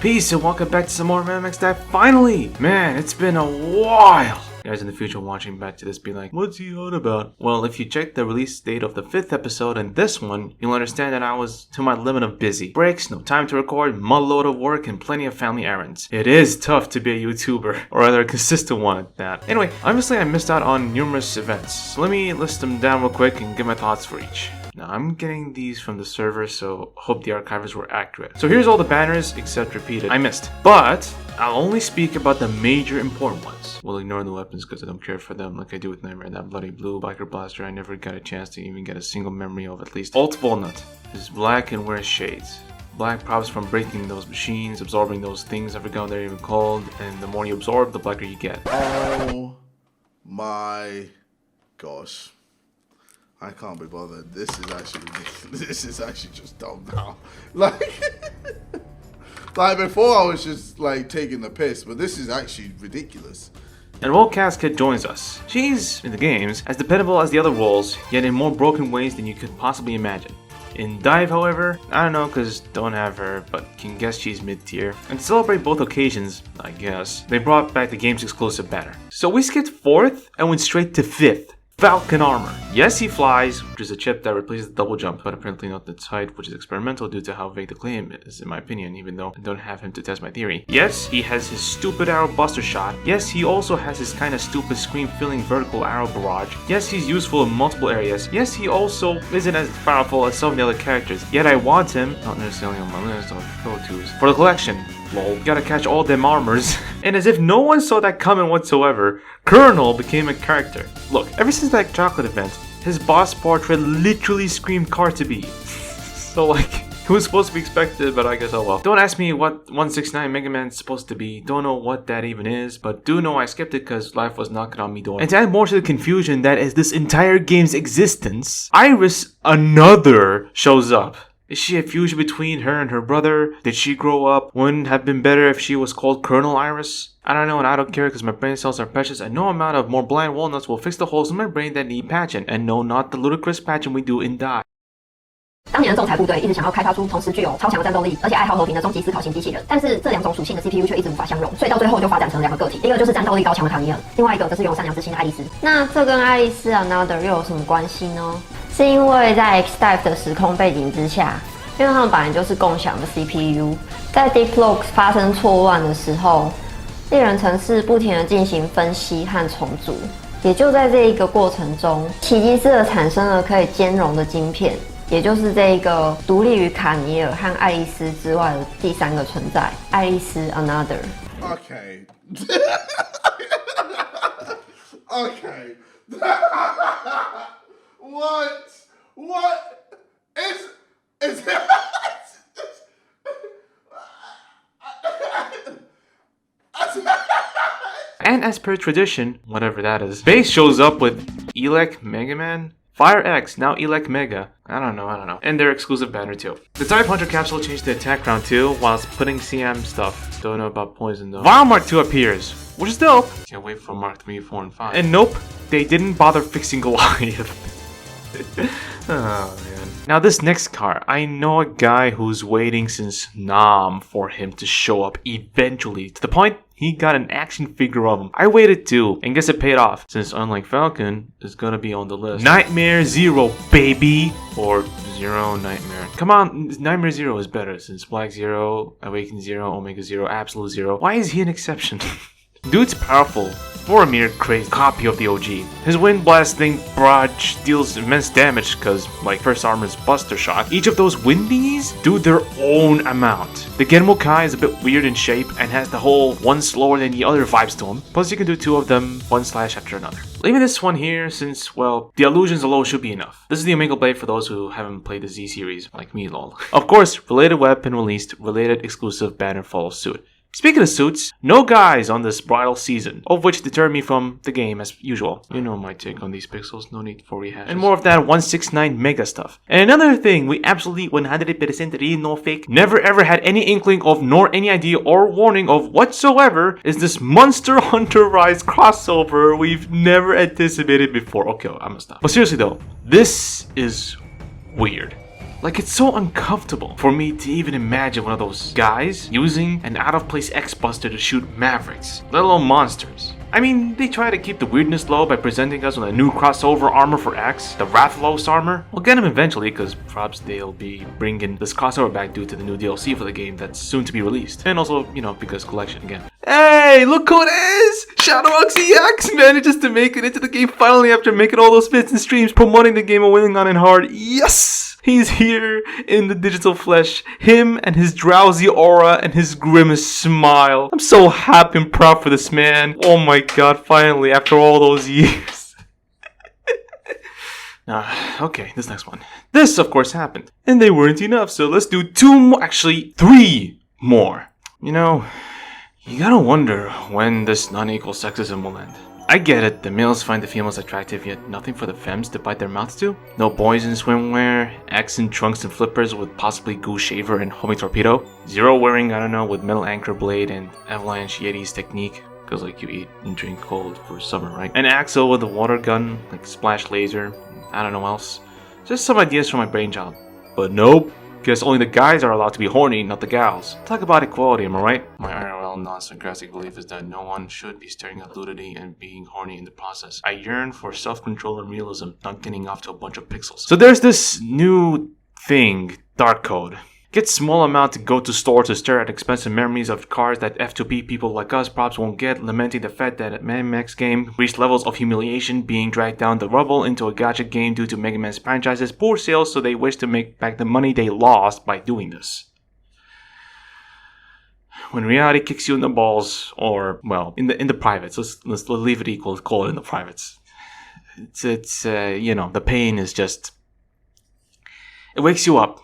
Peace and welcome back to some more MMZX. Finally! Man, it's been a while! You guys in the future watching back to this be like, what's he on about? Well, if you check the release date of the 5th episode and this one, you'll understand that I was to my limit of busy. Breaks, no time to record, muddload of work, and plenty of family errands. It is tough to be a YouTuber, or rather a consistent one at that. Anyway, obviously I missed out on numerous events, so let me list them down real quick and give my thoughts for each. Now, I'm getting these from the server, so hope the archivers were accurate. So here's all the banners, except repeated. I missed. But I'll only speak about the major important ones. We'll ignore the weapons because I don't care for them like I do with Nightmare. That bloody blue biker blaster, I never got a chance to even get a single memory of at least. Alt Walnut is black and wears shades. Black props from breaking those machines, absorbing those things, I forgot what they're even called, and the more you absorb, the blacker you get. Oh my gosh. I can't be bothered. This is actually ridiculous. This is actually just dumb now. Like before I was just like taking the piss, but this is actually ridiculous. And Roll Casket joins us. She's, in the games, as dependable as the other Rolls, yet in more broken ways than you could possibly imagine. In DiVE, however, I don't know cause don't have her, but can guess she's mid-tier. And to celebrate both occasions, I guess, they brought back the game's exclusive banner. So we skipped 4th and went straight to 5th. Falcon armor. Yes, he flies, which is a chip that replaces the double jump, but apparently not its height, which is experimental due to how vague the claim is, in my opinion, even though I don't have him to test my theory. Yes, he has his stupid arrow buster shot. Yes, he also has his kinda stupid screen-filling vertical arrow barrage. Yes, he's useful in multiple areas. Yes, he also isn't as powerful as some of the other characters, yet I want him, not necessarily on my list of go-tos, for the collection. Lol, gotta catch all them armors. And as if no one saw that coming whatsoever, Colonel became a character. Look, ever since that chocolate event, his boss portrait literally screamed Cartaby. So like, it was supposed to be expected, but I guess oh well. Don't ask me what 169 Mega Man's supposed to be, don't know what that even is, but do know I skipped it because life was knocking on me door. And to add more to the confusion that is this entire game's existence, Iris, another, shows up. Is she a fusion between her and her brother? Did she grow up? Wouldn't it have been better if she was called Colonel Iris? I don't know, and I don't care because my brain cells are precious and no amount of more blind walnuts will fix the holes in my brain that need patching. And no, not the ludicrous patching we do in DiVE. 当年的仲裁部队一直想要开发出同时具有超强的战斗力，而且爱好和平的终极思考型机器人，但是这两种属性的 CPU 却一直无法相容，所以到最后就发展成两个个体，一个就是战斗力高强的唐尼尔，另外一个则是拥有善良之心的爱丽丝。那这跟爱丽丝 Another 又有什么关系呢？是因为在 X-Dive 的时空背景之下，因为他们本来就是共享的 CPU， 在 Deep Locks 发生错乱的时候，猎人程式不停地进行分析和重组，也就在这一个过程中，奇迹似的产生了可以兼容的晶片。也就是这一个独立于卡尼尔和爱丽丝之外的第三个存在，爱丽丝 Another。Okay. Okay. What is And as per tradition, whatever that is, Base shows up with Elec Mega Man? Fire X, now Elec Mega. I don't know. And their exclusive banner too. The Type Hunter capsule changed the attack round too, whilst putting CM stuff. Don't know about poison though. Vile Mark 2 appears, which is dope. Can't wait for Mark 3, 4, and 5. And nope, they didn't bother fixing Goliath. Oh man. Now this next car, I know a guy who's waiting since Nam for him to show up eventually, to the point he got an action figure of him. I waited too, and guess it paid off, since unlike Falcon, it's gonna be on the list. Nightmare Zero, baby! Or Zero Nightmare. Come on, Nightmare Zero is better, since Black Zero, Awaken Zero, Omega Zero, Absolute Zero. Why is he an exception? Dude's powerful, for a mere crazy copy of the OG. His wind blasting barrage deals immense damage cause, like First Armor's Buster Shot, each of those wind thingies do their own amount. The Genmo Kai is a bit weird in shape and has the whole one slower than the other vibes to him, plus you can do two of them, one slash after another. Leaving this one here since, well, the illusions alone should be enough. This is the Omega Blade for those who haven't played the Z series, like me lol. Of course, related weapon released, related exclusive banner follows suit. Speaking of suits, no guys on this bridal season, all of which deter me from the game as usual. You know my take on these pixels, no need for rehashes. And more of that 169 mega stuff. And another thing we absolutely 100% real no fake, never ever had any inkling of nor any idea or warning of whatsoever is this Monster Hunter Rise crossover we've never anticipated before. Okay, I'm gonna stop. But seriously though, this is weird. Like, it's so uncomfortable for me to even imagine one of those guys using an out-of-place X-Buster to shoot Mavericks, let alone monsters. I mean, they try to keep the weirdness low by presenting us with a new crossover armor for X, the Rathalos armor. We'll get him eventually, because perhaps they'll be bringing this crossover back due to the new DLC for the game that's soon to be released. And also, you know, because collection again. Hey, look who it is! MMZX manages to make it into the game finally after making all those fits and streams promoting the game and winning on it hard. Yes! He's here in the digital flesh. Him and his drowsy aura and his grimace smile. I'm so happy and proud for this man. Oh my god, finally, after all those years. Okay, this next one. This, of course, happened. And they weren't enough, so let's do 2 more, actually 3 more. You know, you gotta wonder when this non-equal sexism will end. I get it, the males find the females attractive, yet nothing for the femmes to bite their mouths to? No boys in swimwear, X in trunks and flippers with possibly goo shaver and homing torpedo? Zero wearing, I don't know, with metal anchor blade and avalanche Yeti's technique, cause like you eat and drink cold for summer, right? An Axel with a water gun, like splash laser, I don't know else. Just some ideas from my brainchild. But nope. Guess only the guys are allowed to be horny, not the gals. Talk about equality, am I right? My IRL non-sarcastic belief is that no one should be staring at nudity and being horny in the process. I yearn for self-control and realism, not getting off to a bunch of pixels. So there's this new thing, dark code. Get small amount to go to store to stare at expensive memories of cars that F2P people like us perhaps won't get, lamenting the fact that Mega Man's game reached levels of humiliation, being dragged down the rubble into a gadget game due to Mega Man's franchise's poor sales, so they wish to make back the money they lost by doing this. When reality kicks you in the balls, or well, in the privates, let's leave it equal, call it in the privates. It's you know, the pain is just, it wakes you up.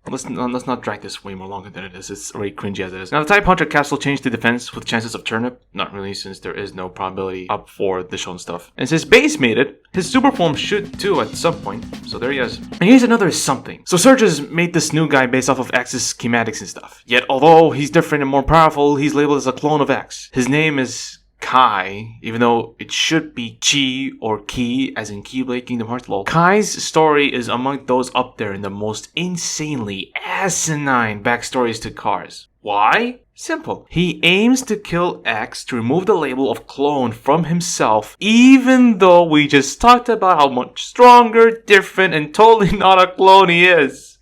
Let's not drag this way more longer than it is. It's already cringy as it is. Now, the Type Hunter capsule changed to defense with chances of turnip. Not really, since there is no probability up for the shown stuff. And since base made it, his super form should too at some point. So there he is. And here's another something. So Surge has made this new guy based off of X's schematics and stuff. Yet, although he's different and more powerful, he's labeled as a clone of X. His name is Kai, even though it should be Chi or Ki, as in Keyblade Kingdom Hearts lol. Kai's story is among those up there in the most insanely asinine backstories to cars. Why? Simple. He aims to kill X to remove the label of clone from himself, even though we just talked about how much stronger, different, and totally not a clone he is.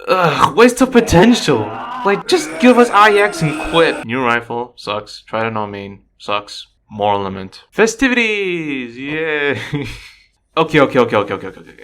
Ugh, waste of potential. Like, just give us IX and quit. New rifle, sucks. Trident on main, sucks. More element. Festivities, yeah. Okay.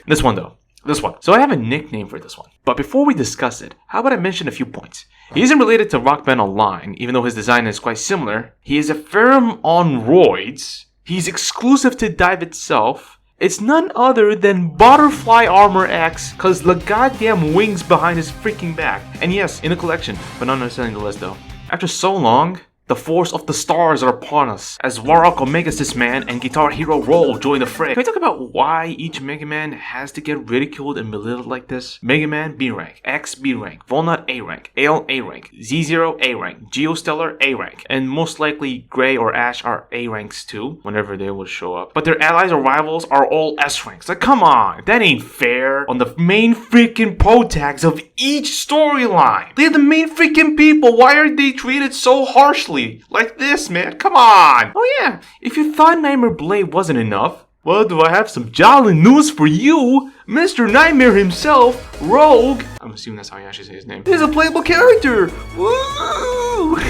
This one though. This one. So I have a nickname for this one. But before we discuss it, how about I mention a few points? He isn't related to Rockman Online, even though his design is quite similar. He is a firm on roids. He's exclusive to DiVE itself. It's none other than Butterfly Armor X, cause the goddamn wings behind his freaking back. And yes, in the collection, but not necessarily in the list though. After so long, the force of the stars are upon us, as Warrock Omega Sis-Man and Guitar Hero Roll join the fray. Can we talk about why each Mega Man has to get ridiculed and belittled like this? Mega Man B rank, X B rank, Volnut A rank, Ale A rank, Z0 A rank, Geostellar A rank, and most likely Gray or Ash are A ranks too, whenever they will show up. But their allies or rivals are all S ranks. Like, come on, that ain't fair. On the main freaking pro tags of each storyline, they're the main freaking people. Why are they treated so harshly? Like this, man. Come on. Oh yeah, if you thought Nightmare Blade wasn't enough, well, do I have some jolly news for you? Mr. Nightmare himself, Rogue, I'm assuming that's how you actually say his name, is a playable character. Woo!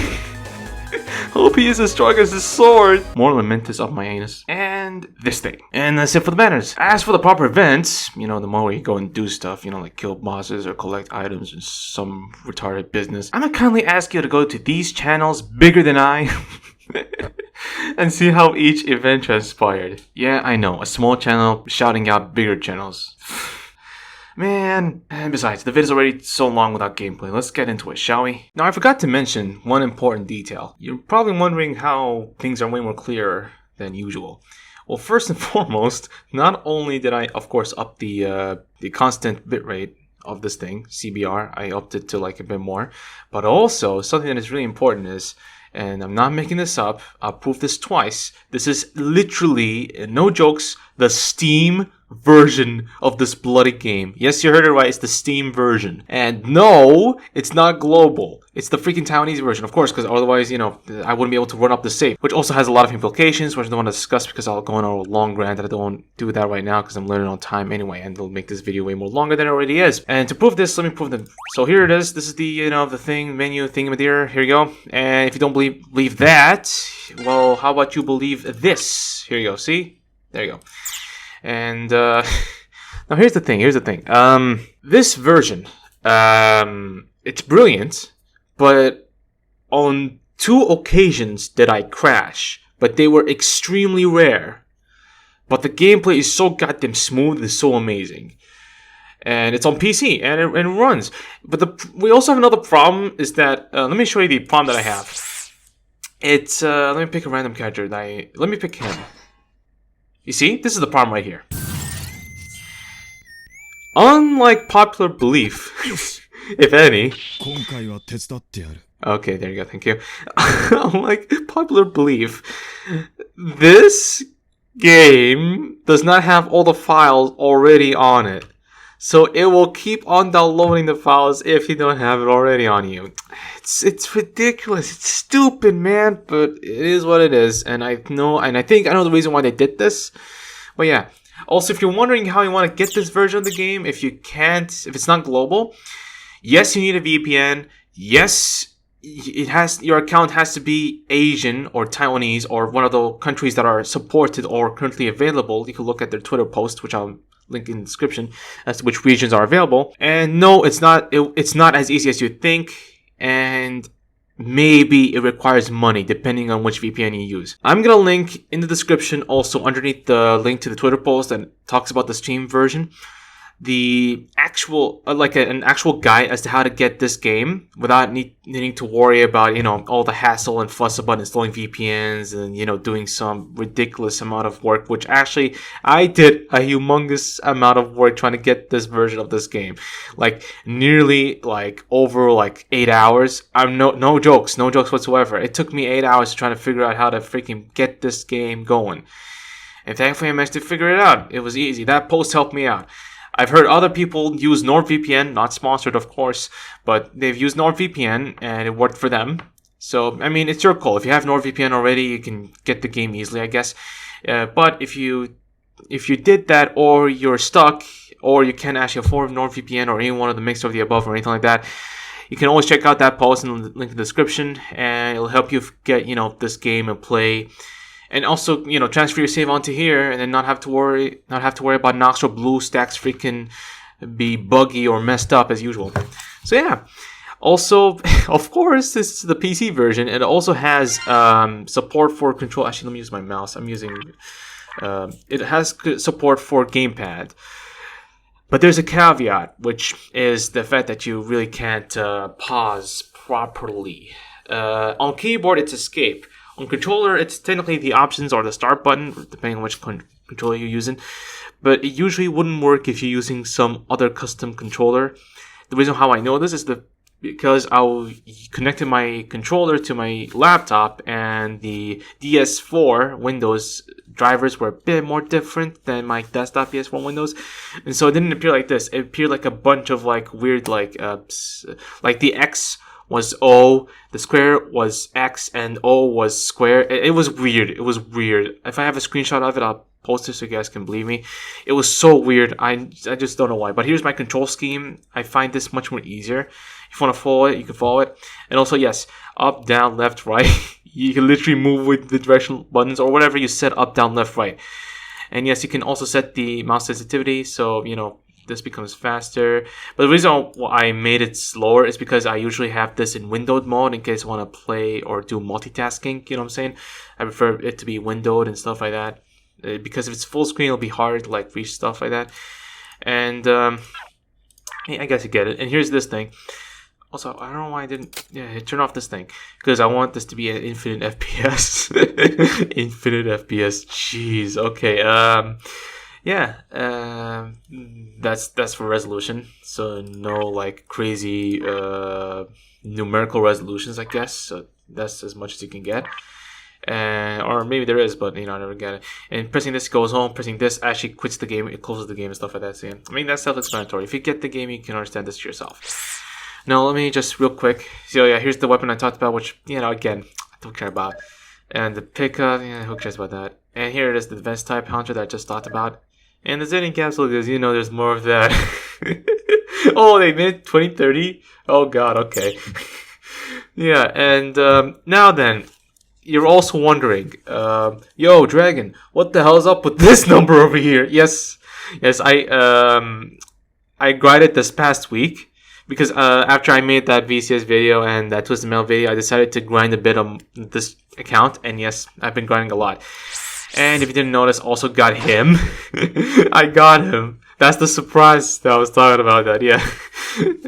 Hope he is as strong as his sword. More Lamentus of my anus. And this thing. And that's it for the banners. As for the proper events, you know, the more we go and do stuff, you know, like kill bosses or collect items and some retarded business, I'm gonna kindly ask you to go to these channels bigger than I and see how each event transpired. Yeah, I know, a small channel shouting out bigger channels. Man, and besides, the vid's already so long without gameplay. Let's get into it, shall we? Now, I forgot to mention one important detail. You're probably wondering how things are way more clearer than usual. Well, first and foremost, not only did I, of course, up the constant bitrate of this thing, CBR, I upped it to like a bit more, but also something that is really important is, and I'm not making this up, I'll prove this twice, this is literally, no jokes, the Steam version of this bloody game. Yes, you heard it right. It's the Steam version. And no, it's not global. It's the freaking Taiwanese version, of course, because otherwise, you know, I wouldn't be able to run up the save, which also has a lot of implications, which I don't want to discuss because I'll go on a long rant that I don't want to do that right now because I'm learning on time anyway, and it'll make this video way more longer than it already is. And to prove this, let me prove them. So here it is. This is the, you know, the thing, menu, thingamadier. Here you go. And if you don't believe that, well, how about you believe this? Here you go. See? There you go. And now here's the thing. This version, it's brilliant. But on 2 occasions did I crash, but they were extremely rare. But the gameplay is so goddamn smooth, it's so amazing. And it's on PC, and it runs. But we also have another problem, is that, let me show you the problem that I have. It's, let me pick a random character. Let me pick him. You see? This is the problem right here. Unlike popular belief... if any. Okay, there you go, thank you. Unlike popular belief, this game does not have all the files already on it. So it will keep on downloading the files if you don't have it already on you. It's ridiculous. It's stupid, man, but it is what it is. And I know the reason why they did this. But yeah. Also, if you're wondering how you want to get this version of the game, if it's not global, yes, you need a VPN. Yes, your account has to be Asian or Taiwanese or one of the countries that are supported or currently available. You can look at their Twitter post, which I'll link in the description, as to which regions are available. And no, it's not as easy as you think. And maybe it requires money depending on which VPN you use. I'm gonna link in the description also underneath the link to the Twitter post that talks about the Steam version, the actual an actual guide as to how to get this game without needing to worry about, you know, all the hassle and fuss about installing VPNs and, you know, doing some ridiculous amount of work, which actually I did a humongous amount of work trying to get this version of this game, like nearly over 8 hours. I'm no jokes whatsoever. It took me 8 hours trying to figure out how to freaking get this game going, and thankfully I managed to figure it out. It was easy. That post helped me out. I've heard other people use NordVPN, not sponsored of course, but they've used NordVPN and it worked for them. So, I mean, it's your call. If you have NordVPN already, you can get the game easily, I guess. But if you did that, or you're stuck, or you can't actually afford NordVPN or any one of the mix of the above or anything like that, you can always check out that post in the link in the description, and it'll help you get, you know, this game and play. And also, you know, transfer your save onto here and then not have to worry about Nox or BlueStacks freaking be buggy or messed up as usual. So yeah. Also, of course, this is the PC version. It also has support for control. Actually, let me use my mouse. I'm using... it has support for gamepad. But there's a caveat, which is the fact that you really can't pause properly. On keyboard, it's escape. On controller, it's technically the options or the start button, depending on which controller you're using. But it usually wouldn't work if you're using some other custom controller. The reason how I know this is because I connected my controller to my laptop, and the DS4 Windows drivers were a bit more different than my desktop PS4 Windows. And so it didn't appear like this. It appeared like a bunch of weird like the X was O, the square was X, and O was square. It was weird. If I have a screenshot of it, I'll post it so you guys can believe me. It was so weird. I just don't know why. But here's my control scheme. I find this much more easier. If you want to follow it, you can follow it. And also, yes, up, down, left, right. You can literally move with the directional buttons or whatever you set up, down, left, right. And yes, you can also set the mouse sensitivity, so, you know, this becomes faster. But the reason why I made it slower is because I usually have this in windowed mode in case I want to play or do multitasking, you know what I'm saying? I prefer it to be windowed and stuff like that. Because if it's full screen, it'll be hard to reach stuff like that. And I guess you get it. And here's this thing. Also, I don't know why I didn't turn off this thing, because I want this to be an infinite FPS. Infinite FPS. Jeez. Okay. That's for resolution. So no crazy numerical resolutions, I guess. So that's as much as you can get. or maybe there is, but I never get it. And pressing this goes home. Pressing this actually quits the game. It closes the game and stuff like that. So yeah, I mean that's self-explanatory. If you get the game, you can understand this yourself. Now let me just real quick. So yeah, here's the weapon I talked about, which again I don't care about. And the pickup, who cares about that? And here it is, the defense type hunter that I just talked about. And the Zen capsule, because there's more of that. Oh, they made it 2030? Oh god, okay. Yeah, and now then, you're also wondering, yo, Dragon, what the hell is up with this number over here? Yes, I grinded this past week. Because after I made that VCS video and that Twisted Metal video, I decided to grind a bit on this account. And yes, I've been grinding a lot. And if you didn't notice, also got him. I got him. That's the surprise that I was talking about. That yeah,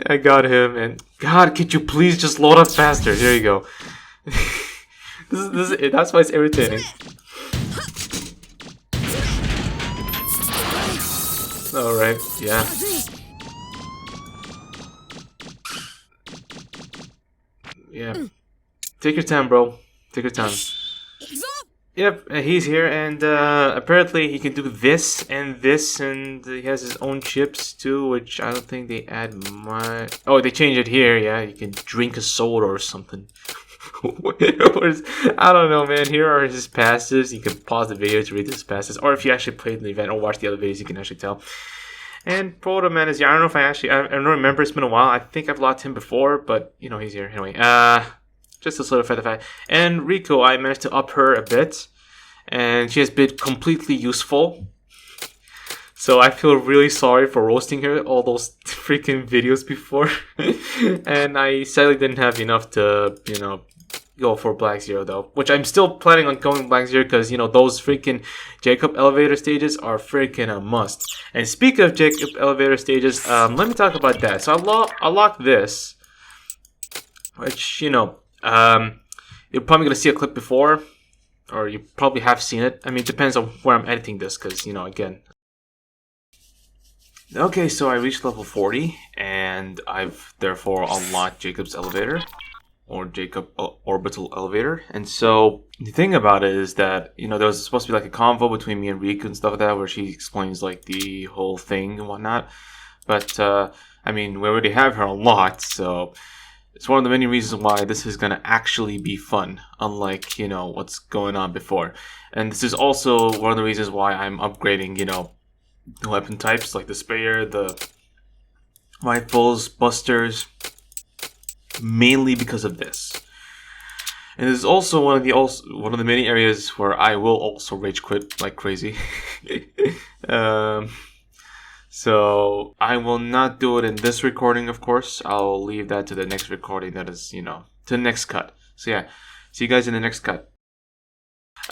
I got him. And God, could you please just load up faster? There you go. That's why it's irritating. All right, yeah. Yeah. Take your time, bro. Take your time. Yep, he's here, and apparently he can do this, and he has his own chips too, which I don't think they add much. Oh, they changed it here, yeah. You can drink a soda or something. I don't know, man. Here are his passes. You can pause the video to read his passes, or if you actually played the event or watched the other videos, you can actually tell. And Proto Man is here. I don't know if I don't remember. It's been a while. I think I've locked him before, but he's here anyway. Just to solidify the fact. And Rico, I managed to up her a bit, and she has been completely useful. So I feel really sorry for roasting her all those freaking videos before, and I sadly didn't have enough to go for Black Zero though, which I'm still planning on going Black Zero because those freaking Jacob elevator stages are freaking a must. And speaking of Jacob elevator stages, let me talk about that. So I locked this, which you're probably gonna see a clip before, or you probably have seen it. I mean, it depends on where I'm editing this, because again. Okay, so I reached level 40, and I've therefore unlocked Jacob's elevator. Or Jacob orbital elevator. And so the thing about it is that there was supposed to be like a convo between me and Riku and stuff like that, where she explains like the whole thing and whatnot. But I mean, we already have her unlocked, so it's one of the many reasons why this is gonna actually be fun, unlike what's going on before. And this is also one of the reasons why I'm upgrading the weapon types, like the sprayer, the rifles, busters, mainly because of this. And this is also one of the many areas where I will also rage quit like crazy. So I will not do it in this recording, of course. I'll leave that to the next recording, that is to the next cut. So yeah, see you guys in the next cut.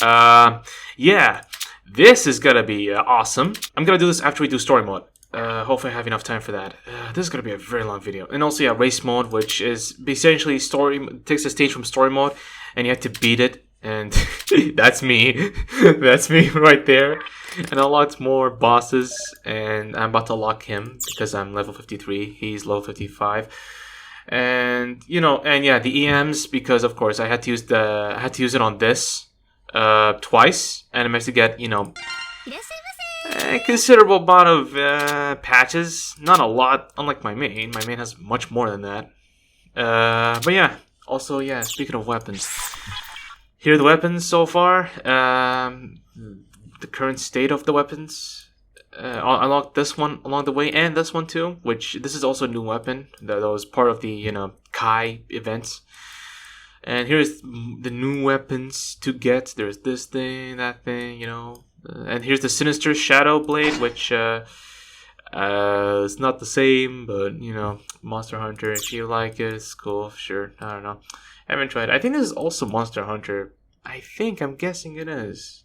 Yeah, this is gonna be awesome. I'm gonna do this after we do story mode. Hopefully I have enough time for that. This is going to be a very long video. And also, yeah, race mode, which is essentially takes a stage from story mode, and you have to beat it. And that's me. That's me right there. And a lot more bosses, and I'm about to lock him because I'm level 53. He's level 55. And, and yeah, the EMs, because of course I had to use it on this twice, and I managed to get, a considerable amount of patches. Not a lot, unlike my main. My main has much more than that. But yeah, also, yeah, speaking of weapons. Here are the weapons so far. The current state of the weapons. I unlocked this one along the way, and this one too, which this is also a new weapon that was part of the, Kai events. And here's the new weapons to get. There's this thing, that thing, and here's the Sinister Shadow Blade, which is not the same, but Monster Hunter. If you like it, it's cool. Sure, I don't know. I haven't tried it. I think this is also Monster Hunter. I'm guessing it is.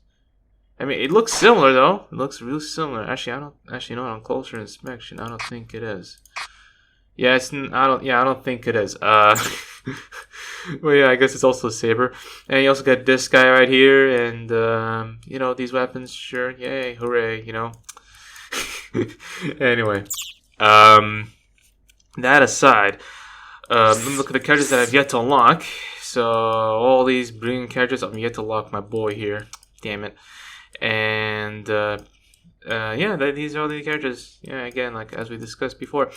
I mean, it looks similar though. It looks really similar. Actually, on closer inspection, I don't think it is. Yeah, I don't think it is. Well, yeah, I guess it's also a saber. And you also got this guy right here, and these weapons. Sure, yay, hooray! Anyway, that aside, let me look at the characters that I've yet to unlock. So all these brilliant characters, I'm yet to lock my boy here. Damn it. And yeah, these are all the characters. Yeah, again, like as we discussed before.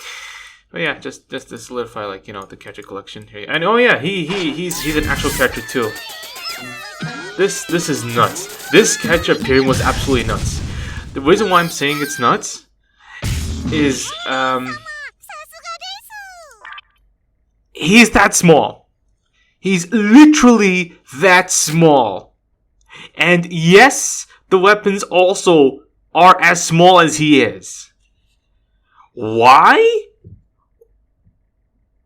But yeah, just to solidify, like, you know, the character collection here. And oh yeah, he's an actual character too. This is nuts. This character appearing was absolutely nuts. The reason why I'm saying it's nuts is he's that small. He's literally that small. And yes, the weapons also are as small as he is. Why?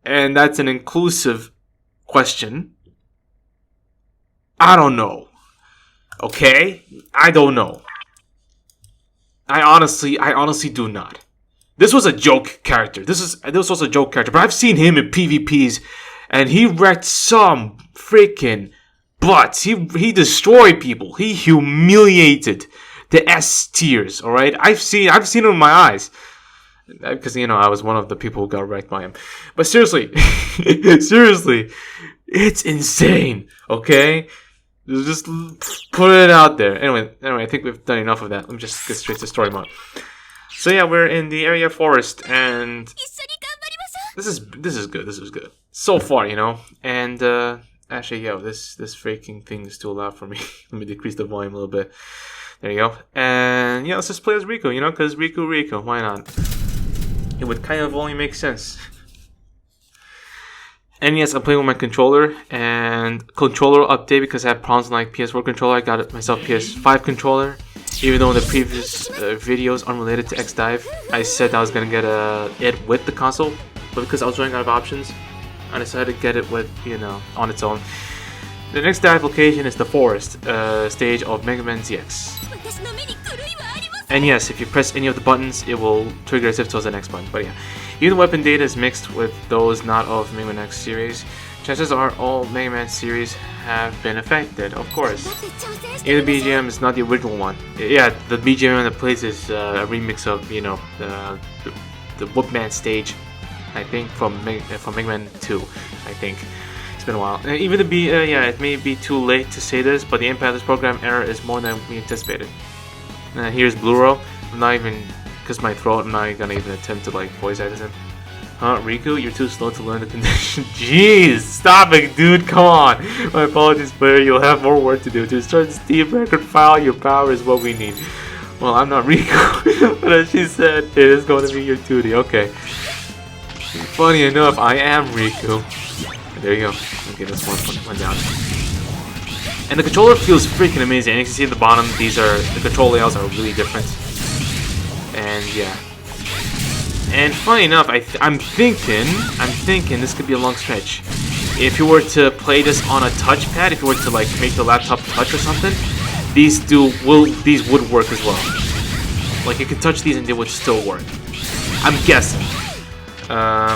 And that's an inclusive question. I don't know. Okay? I don't know. I honestly do not. This was a joke character. This was a joke character. But I've seen him in PvPs, and he wrecked some freaking butts. He destroyed people. He humiliated the S tiers. All right, I've seen it with my eyes, because you know I was one of the people who got wrecked by him. But seriously, seriously, it's insane. Okay. Just put it out there. Anyway, I think we've done enough of that. Let me just get straight to story mode. So yeah, we're in the area forest, and this is good. This is good so far, you know. And actually, yo, this freaking thing is too loud for me. Let me decrease the volume a little bit. There you go. And yeah, let's just play as Riku, you know, because Riku, why not? It would kind of only make sense. And yes, I'm playing with my controller, and controller update because I had problems with my PS4 controller. I got myself PS5 controller, even though in the previous videos unrelated to DiVE, I said I was going to get it with the console, but because I was running out of options, I decided to get it with, you know, on its own. The next DiVE location is the forest stage of MMZX. And yes, if you press any of the buttons, it will trigger as if it was the next button. But yeah, even the weapon data is mixed with those not of Mega Man X series. Chances are all Mega Man series have been affected, of course. Even the BGM is not the original one. Yeah, the BGM that plays is a remix of, you know, the Woodman stage, I think, from Mega Man 2, I think. It's been a while. And even yeah, it may be too late to say this, but the impact of this program error is more than we anticipated. Here's Bluro. I'm not even, because my throat, I'm not gonna even attempt to like voice act him. Huh, Riku, you're too slow to learn the condition. Jeez, stop it, dude, come on. My apologies, player, you'll have more work to do. To restore the Steam record file, your power is what we need. Well, I'm not Riku, but as she said, it is going to be your duty. Okay. Funny enough, I am Riku. There you go. Okay, that's one down. And the controller feels freaking amazing. And you can see at the bottom, the control layouts are really different. And yeah. And funny enough, I'm thinking this could be a long stretch. If you were to play this on a touchpad, if you were to like make the laptop touch or something, these would work as well. Like you could touch these and they would still work. I'm guessing. I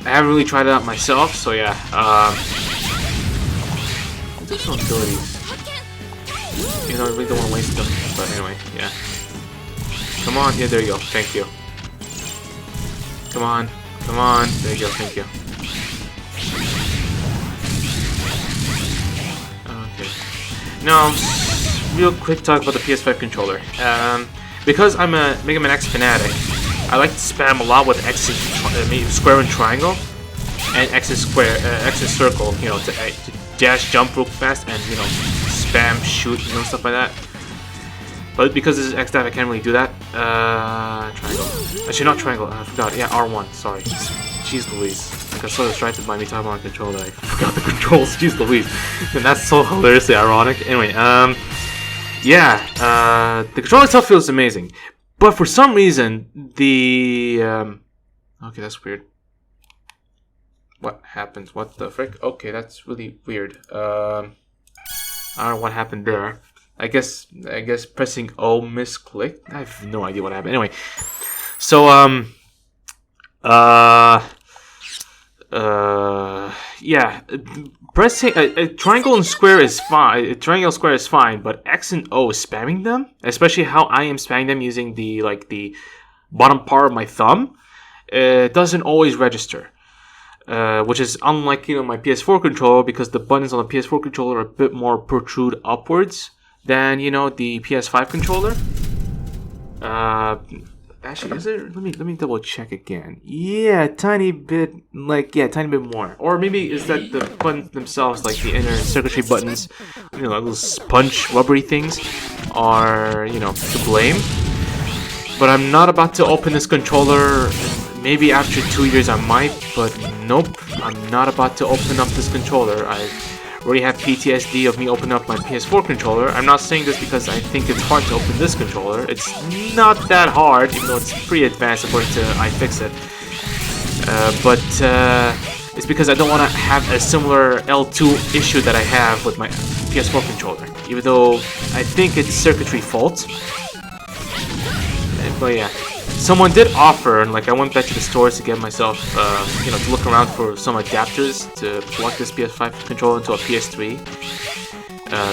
haven't really tried it out myself, so yeah. Additional abilities. You know, I really don't want to waste them, but anyway, yeah. Come on, yeah, there you go. Thank you. Come on, there you go. Thank you. Okay. Now, real quick talk about the PS5 controller. Because I'm a Mega Man X fanatic, I like to spam a lot with X square and triangle, and X is square, X is circle. You know, to dash, jump real fast, and you know, spam, shoot, you know, stuff like that. But because this is X dive, I can't really do that. Triangle. Actually, not triangle. I forgot. Yeah, R1. Sorry. Jeez Louise. I got so distracted by me talking about control that I forgot the controls. Jeez Louise. And that's so hilariously ironic. Anyway, yeah. The control itself feels amazing, but for some reason the okay, that's weird. What happened? What the frick? Okay, that's really weird. I don't know what happened there. I guess pressing O misclicked. I have no idea what happened. Anyway, so yeah, pressing triangle and square is fine. Triangle square is fine, but X and O spamming them, especially how I am spamming them using the bottom part of my thumb, doesn't always register. which is unlike, you know, my PS4 controller, because the buttons on the PS4 controller are a bit more protrude upwards than, you know, the PS5 controller. Actually, is it? Let me double check again. Yeah, tiny bit, like, yeah, tiny bit more. Or maybe is that the buttons themselves, like the inner circuitry buttons, you know, like those sponge rubbery things, are, you know, to blame. But I'm not about to open this controller. Maybe after 2 years I might, but nope, I'm not about to open up this controller. I already have PTSD of me opening up my PS4 controller. I'm not saying this because I think it's hard to open this controller. It's not that hard, even though it's pretty advanced according to iFixit. But it's because I don't want to have a similar L2 issue that I have with my PS4 controller. Even though I think it's circuitry fault. But yeah. Someone did offer, and like I went back to the stores to get myself, you know, to look around for some adapters to plug this PS5 controller into a PS3,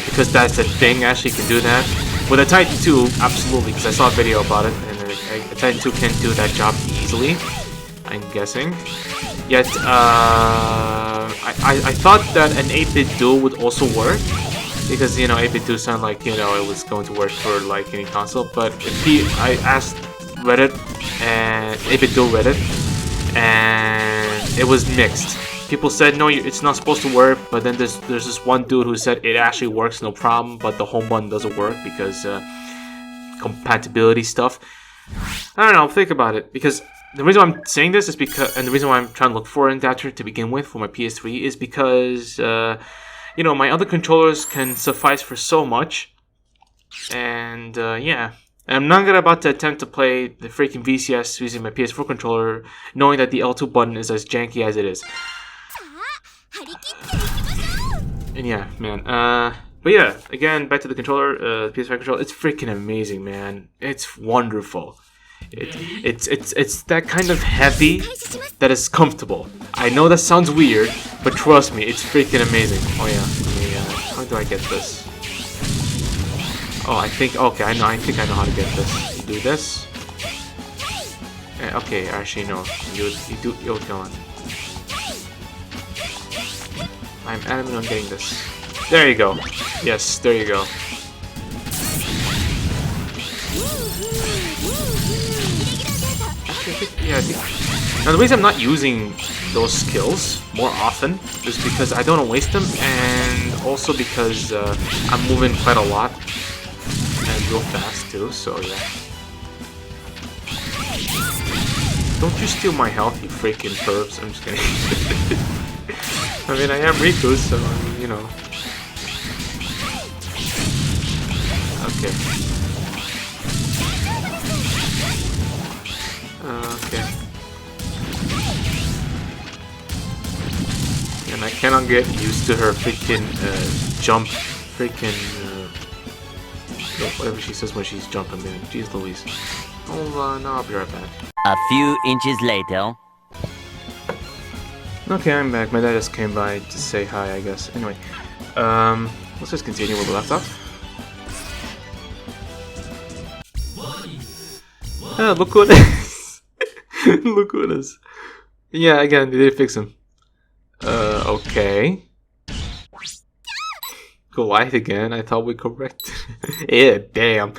because that's a thing. Actually, you can do that with a Titan 2, absolutely. Because I saw a video about it, and a Titan 2 can do that job easily. I'm guessing. Yet, I thought that an 8-bit dual would also work. Because, you know, 8-bit dual sounded like, you know, it was going to work for like any console. But I asked Reddit and 8-bit dual Reddit, and it was mixed. People said no, it's not supposed to work, but then there's this one dude who said it actually works, no problem, but the home button doesn't work because compatibility stuff. I don't know, think about it, because the reason why I'm saying this is because, and the reason why I'm trying to look for an adapter to begin with for my PS3 is because you know, my other controllers can suffice for so much, and yeah. I'm not about to attempt to play the freaking VCS using my PS4 controller, knowing that the L2 button is as janky as it is. And yeah, man. But yeah, again, back to the controller, PS5 controller. It's freaking amazing, man. It's wonderful. It's that kind of heavy that is comfortable. I know that sounds weird, but trust me, it's freaking amazing. Oh yeah, how do I get this? Oh, I think, okay, I think I know how to get this. You do this. Okay, actually, no. You do, come on. I'm adamant on getting this. There you go. Yes, there you go. Actually, I think. Now, the reason I'm not using those skills more often is because I don't want to waste them, and also because I'm moving quite a lot. And real fast too, so yeah. Don't you steal my health, you freaking pervs. I'm just kidding. I mean, I am Riku, so, you know. Okay. Okay. And I cannot get used to her freaking jump, freaking whatever she says when she's jumping, man. Jeez Louise. Hold on, I'll be right back. A few inches later. Okay, I'm back. My dad just came by to say hi, I guess. Anyway, let's just continue where we left off. Ah, look what it is. Look what it is. Yeah, again, they did fix him. Okay. Goliath again, I thought we corrected. Yeah, damn.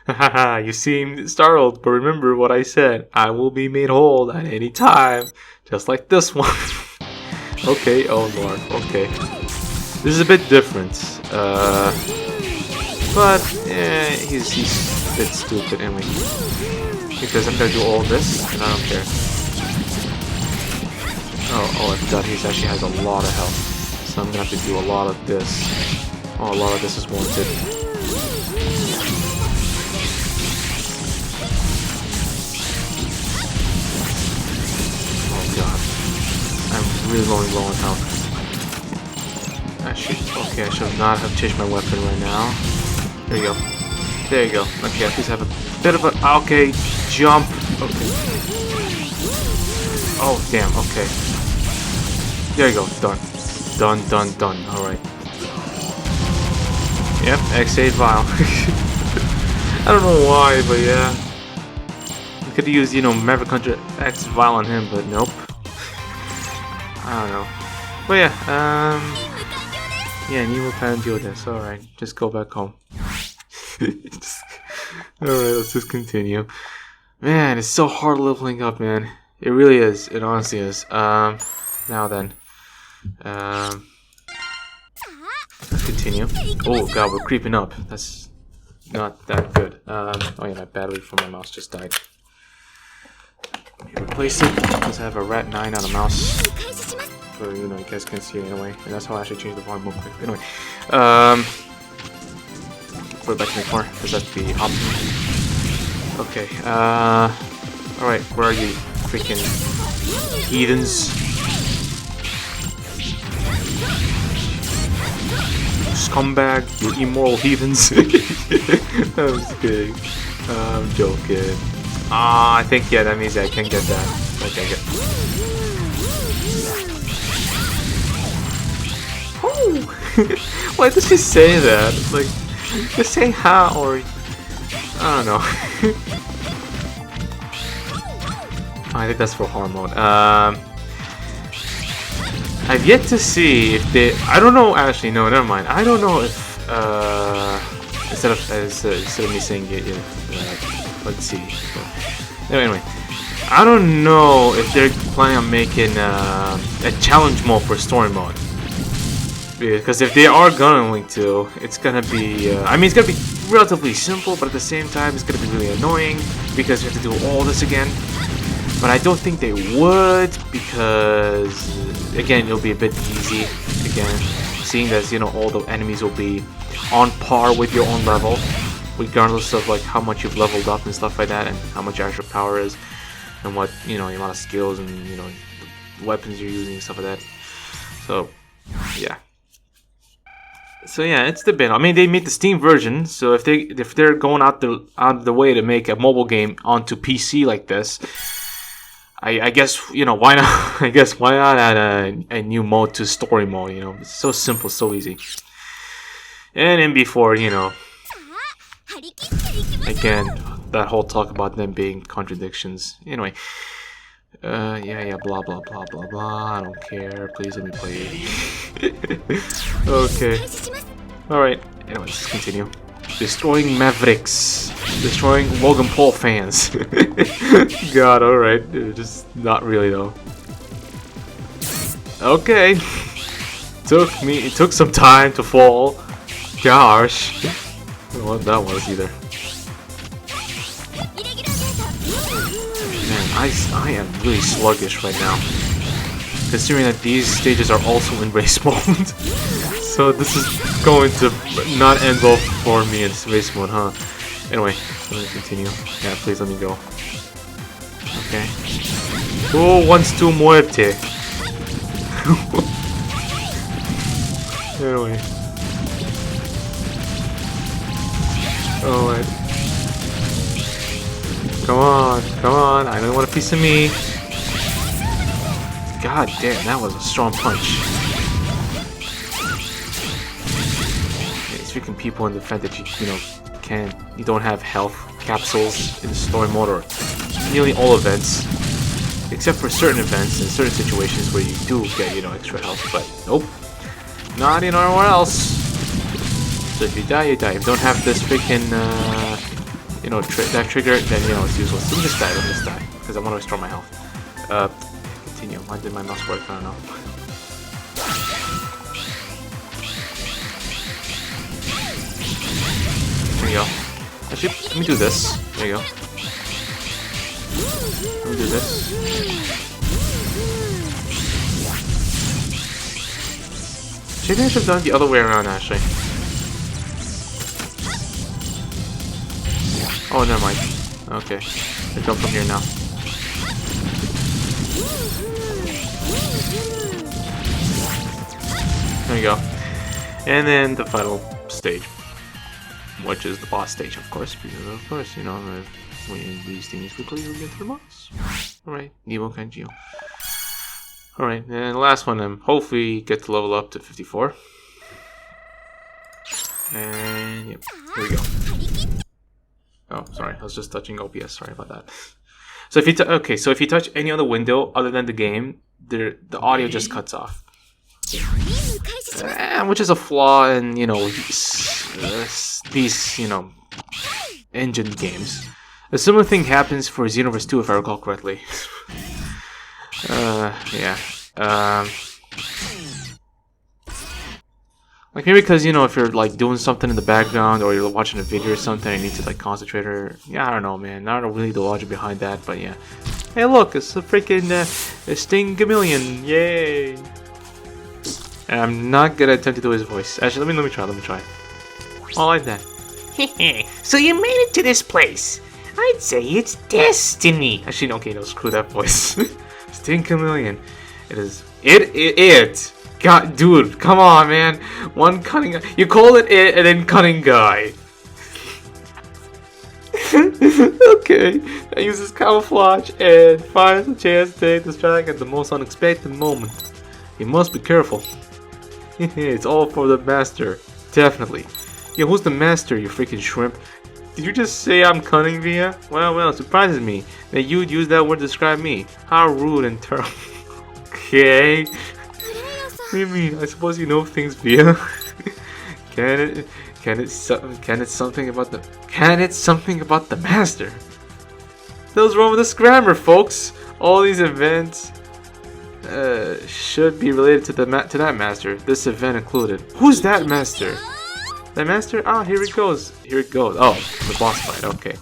Haha, you seem startled, but remember what I said. I will be made whole at any time. Just like this one. Okay, oh lord, okay. This is a bit different. But, yeah, he's a bit stupid anyway. Because I'm gonna do all this, and I don't care. Oh, I forgot he actually has a lot of health. So I'm gonna have to do a lot of this. Oh, a lot of this is wanted. Oh god. I'm really low on health. Okay, I should not have changed my weapon right now. There you go. There you go. Okay, at least have a bit of a... Okay, jump. Okay. Oh, damn, okay. There you go, done. Done. Alright. Yep, X8 Vial. I don't know why, but yeah. I could use, you know, Maverick Hunter X Vial on him, but nope. I don't know. But yeah, Nemo can't deal with this. Alright, just go back home. Alright, let's just continue. Man, it's so hard leveling up, man. It really is. It honestly is. Now then. Let's continue. Oh god, we're creeping up. That's not that good. Oh yeah, my battery from my mouse just died. Let me replace it because I have a Rat 9 on a mouse. So, you know, you guys can see it anyway. And that's how I actually change the volume real quick. Anyway, put it back to before because that's the option. Okay, alright, where are you, freaking heathens? Scumbag, you immoral heathens. I'm just kidding. I'm joking. Ah, I think, yeah, that means I can get that. Okay, good. Why does she say that? Like, just say how or I don't know. I think that's for hard mode. I've yet to see if they. I don't know. Actually, no, never mind. I don't know if instead of me saying it, let's see. Anyway, I don't know if they're planning on making a challenge mode for story mode. Because if they are going to, it's gonna be. I mean, it's gonna be relatively simple, but at the same time, it's gonna be really annoying because you have to do all this again. But I don't think they would because, again, it'll be a bit easy. Again, seeing that all the enemies will be on par with your own level, regardless of like how much you've leveled up and stuff like that, and how much your actual power is, and what the amount of skills and the weapons you're using and stuff like that. So, yeah. So yeah, it's the bit. I mean, they made the Steam version, so if they're going out the way to make a mobile game onto PC like this, I guess why not? I guess why not add a new mode to story mode? It's so simple, so easy. And then before again, that whole talk about them being contradictions. Anyway, yeah, blah blah blah blah blah. I don't care. Please let me play. Okay. Alright. Anyway, let's continue. Destroying Mavericks. Destroying Logan Paul fans. God, alright. Just not really though. Okay. It took some time to fall. Gosh. I don't know what that was either. Man, I am really sluggish right now. Considering that these stages are also in race mode. So this is going to not end well for me in race mode, huh? Anyway, let me continue. Yeah, please let me go. Okay. Who wants to muerte? Anyway. Alright. Come on. I don't want a piece of me. God damn, that was a strong punch. These freaking people in the fact that you don't have health capsules in the story mode or nearly all events, except for certain events and certain situations where you do get extra health. But nope, not anywhere else. So if you die, you die. If you don't have this freaking that trigger, then it's useless. So just die, because I want to restore my health. Continue. Why did my mouse work? I don't know. There you go. Actually, let me do this. There you go. Let me do this. Maybe I should have done it the other way around, actually. Oh, never mind. Okay. I jump from here now. There you go. And then the final stage, which is the boss stage, of course, because of course, when these things quickly we get to the boss. Alright, Nemo Kanjio. Alright, and the last one, hopefully get to level up to 54. And yep, here we go. Oh, sorry, I was just touching OBS, sorry about that. So if you so if you touch any other window other than the game, the audio just cuts off. Which is a flaw in, you know, these you know, engine games. A similar thing happens for Xenoverse 2 if I recall correctly. Yeah. Like maybe because, you know, if you're like doing something in the background or you're watching a video or something and you need to like concentrate or yeah, I don't know, man. I don't know really the logic behind that, but yeah. Hey, look, it's a freaking Sting Chameleon, yay! And I'm not gonna attempt to do his voice. Actually, let me try. Oh, like that. So you made it to this place. I'd say it's destiny. Actually, okay, no, screw that voice. Sting Chameleon. It is. It. God, dude, come on, man. One cunning. You call it and then cunning guy. Okay. I uses camouflage and finds a chance to take this track at the most unexpected moment. You must be careful. It's all for the master. Definitely. Yo, who's the master, you freaking shrimp? Did you just say I'm cunning, Via? Well, it surprises me that you'd use that word to describe me. How rude and terrible. Okay. What do you mean? I suppose you know things, Via. Can it something about the master? That was wrong with this grammar, folks. All these events should be related to that master. This event included. Who's that master? That master? Ah, here it goes. Oh, the boss fight. Okay.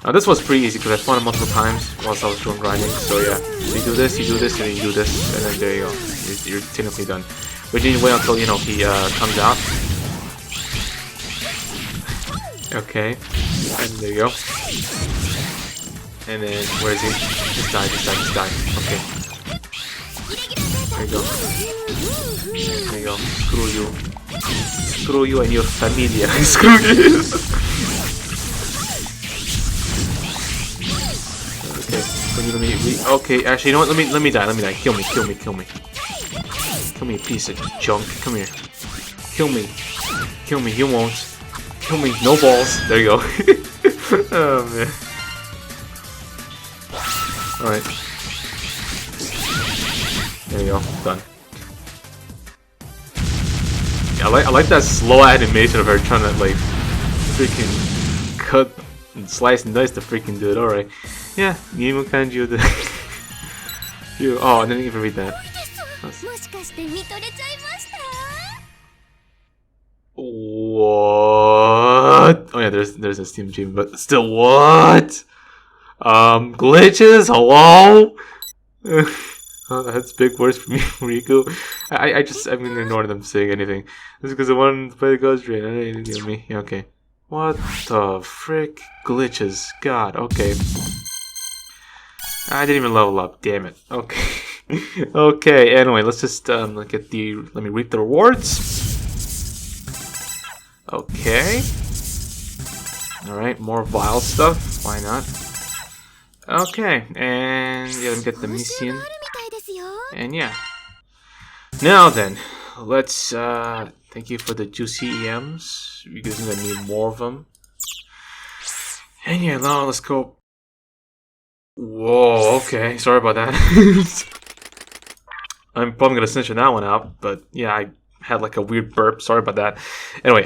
Now this was pretty easy because I fought him multiple times whilst I was doing grinding. So yeah, you do this, and then you do this, and then there you go. You're technically done. But you need to wait until, you know, he comes out. Okay. And there you go. And then where is he? Just die. Okay. There you go. Screw you and your familia. Screw you. Okay, actually, you know what? Let me die. Kill me. Kill me, piece of junk. Come here. Kill me. You won't. Kill me. No balls. There you go. Oh man. All right. There you go. Done. I like that slow animation of her trying to like freaking cut and slice and dice the freaking dude. All right. Yeah, Gimu Kanji the. Oh, I didn't even read that. What? Oh yeah, there's a Steam achievement, but still, what? Glitches? Hello? That's big words for me, Riku. I'm gonna ignore them saying anything. This is because I wanted to play the Ghost Train. I didn't get me. Yeah, okay. What the frick? Glitches. God, okay. I didn't even level up, damn it. Okay. Okay, anyway, let's just let me reap the rewards. Okay. Alright, more vile stuff. Why not? Okay, and yeah, let me get the mission. And yeah. Now then, let's thank you for the juicy EMs. Because I'm gonna need more of them. And yeah, now let's go. Whoa, okay, sorry about that. I'm probably gonna censor that one out, but yeah, I had like a weird burp, sorry about that. Anyway,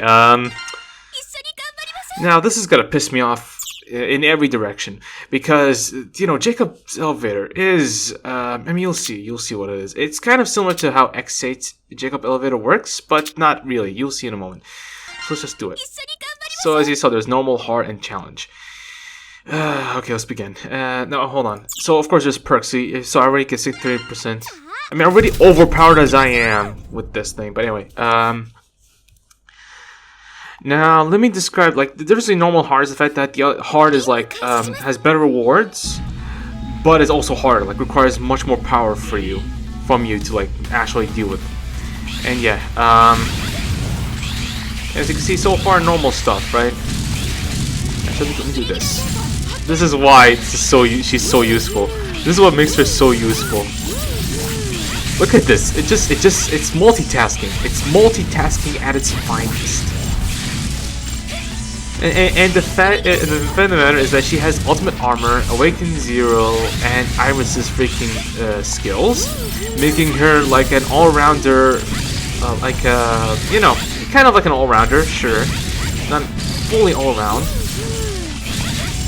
now this is gonna piss me off in every direction, because, you know, Jacob's elevator is, I mean, you'll see what it is. It's kind of similar to how X8 Jacob elevator works, but not really, you'll see in a moment. So let's just do it. So as you saw, there's normal, hard, and challenge. Okay, let's begin. No, hold on. So, of course, there's perks. So I already get 63%. I mean, already overpowered as I am with this thing. But anyway, now let me describe, like, the difference between normal hard is the fact that the hard is, like, has better rewards, but it's also harder. Like, requires much more power from you to, like, actually deal with. And yeah, as you can see, so far, normal stuff, right? Actually, let me do this. This is why she's so useful. This is what makes her so useful. Look at this. It's multitasking. It's multitasking at its finest. And the fact of the matter is that she has ultimate armor, awaken 0, and Iris's freaking skills, making her like an all-rounder, you know, kind of like an all-rounder, sure, not fully all-round.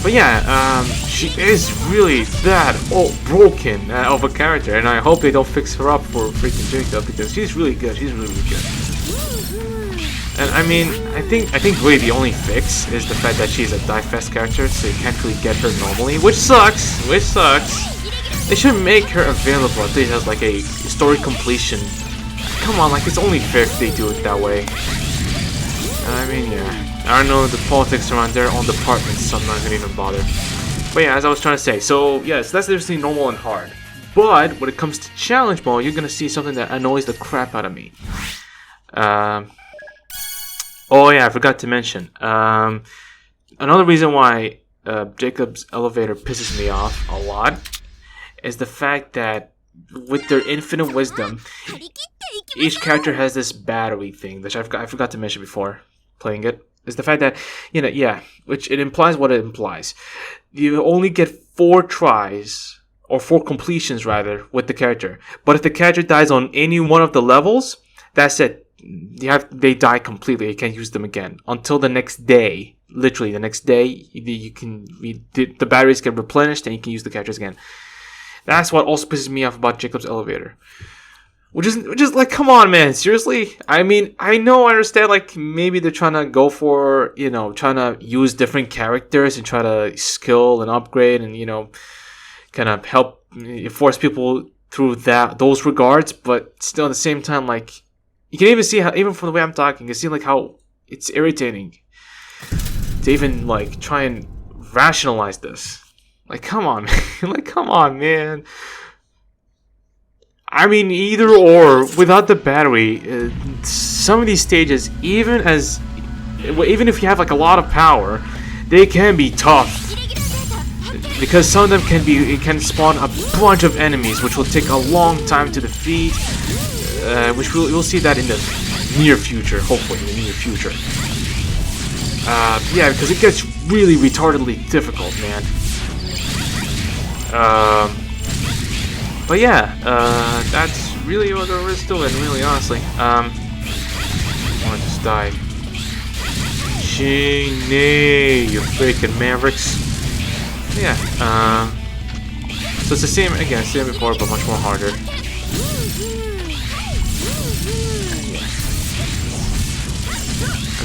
But yeah, she is really that broken of a character, and I hope they don't fix her up for freaking Jacob, because she's really good. She's really, really good. And I mean, I think really the only fix is the fact that she's a DiVE character, so you can't really get her normally, which sucks. They should make her available at least as like a story completion. Come on, like it's only fair if they do it that way. I mean, yeah. I don't know the politics around their own departments, so I'm not gonna even bother. But yeah, as I was trying to say, so yes, that's differently normal and hard. But when it comes to challenge mode, you're gonna see something that annoys the crap out of me. Oh yeah, I forgot to mention. Another reason why Jacob's elevator pisses me off a lot is the fact that with their infinite wisdom, each character has this battery thing, which I forgot to mention before playing it. Is the fact that, you know, yeah, which it implies what it implies. You only get 4 tries, or 4 completions rather, with the character. But if the character dies on any one of the levels, that's it. They die completely. You can't use them again until the next day. Literally, the next day, the batteries get replenished and you can use the characters again. That's what also pisses me off about Jacob's elevator. Which is like, come on, man, seriously? I mean, I understand, like, maybe they're trying to go for, you know, trying to use different characters and try to skill and upgrade and, you know, kind of help force people through those regards, but still at the same time, like, you can even see how, even from the way I'm talking, you see, like, how it's irritating to even, like, try and rationalize this. Like, come on, man. Like, come on, man. I mean, either or, without the battery, some of these stages, even if you have like a lot of power, they can be tough. Because some of them can spawn a bunch of enemies, which will take a long time to defeat. Which we'll see that in the near future, hopefully in the near future. Yeah, because it gets really retardedly difficult, man. But yeah, that's really what there is to it, really, honestly. I want to just die. Ching-nay, you freaking mavericks. Yeah, so it's the same, again, same before, but much more harder.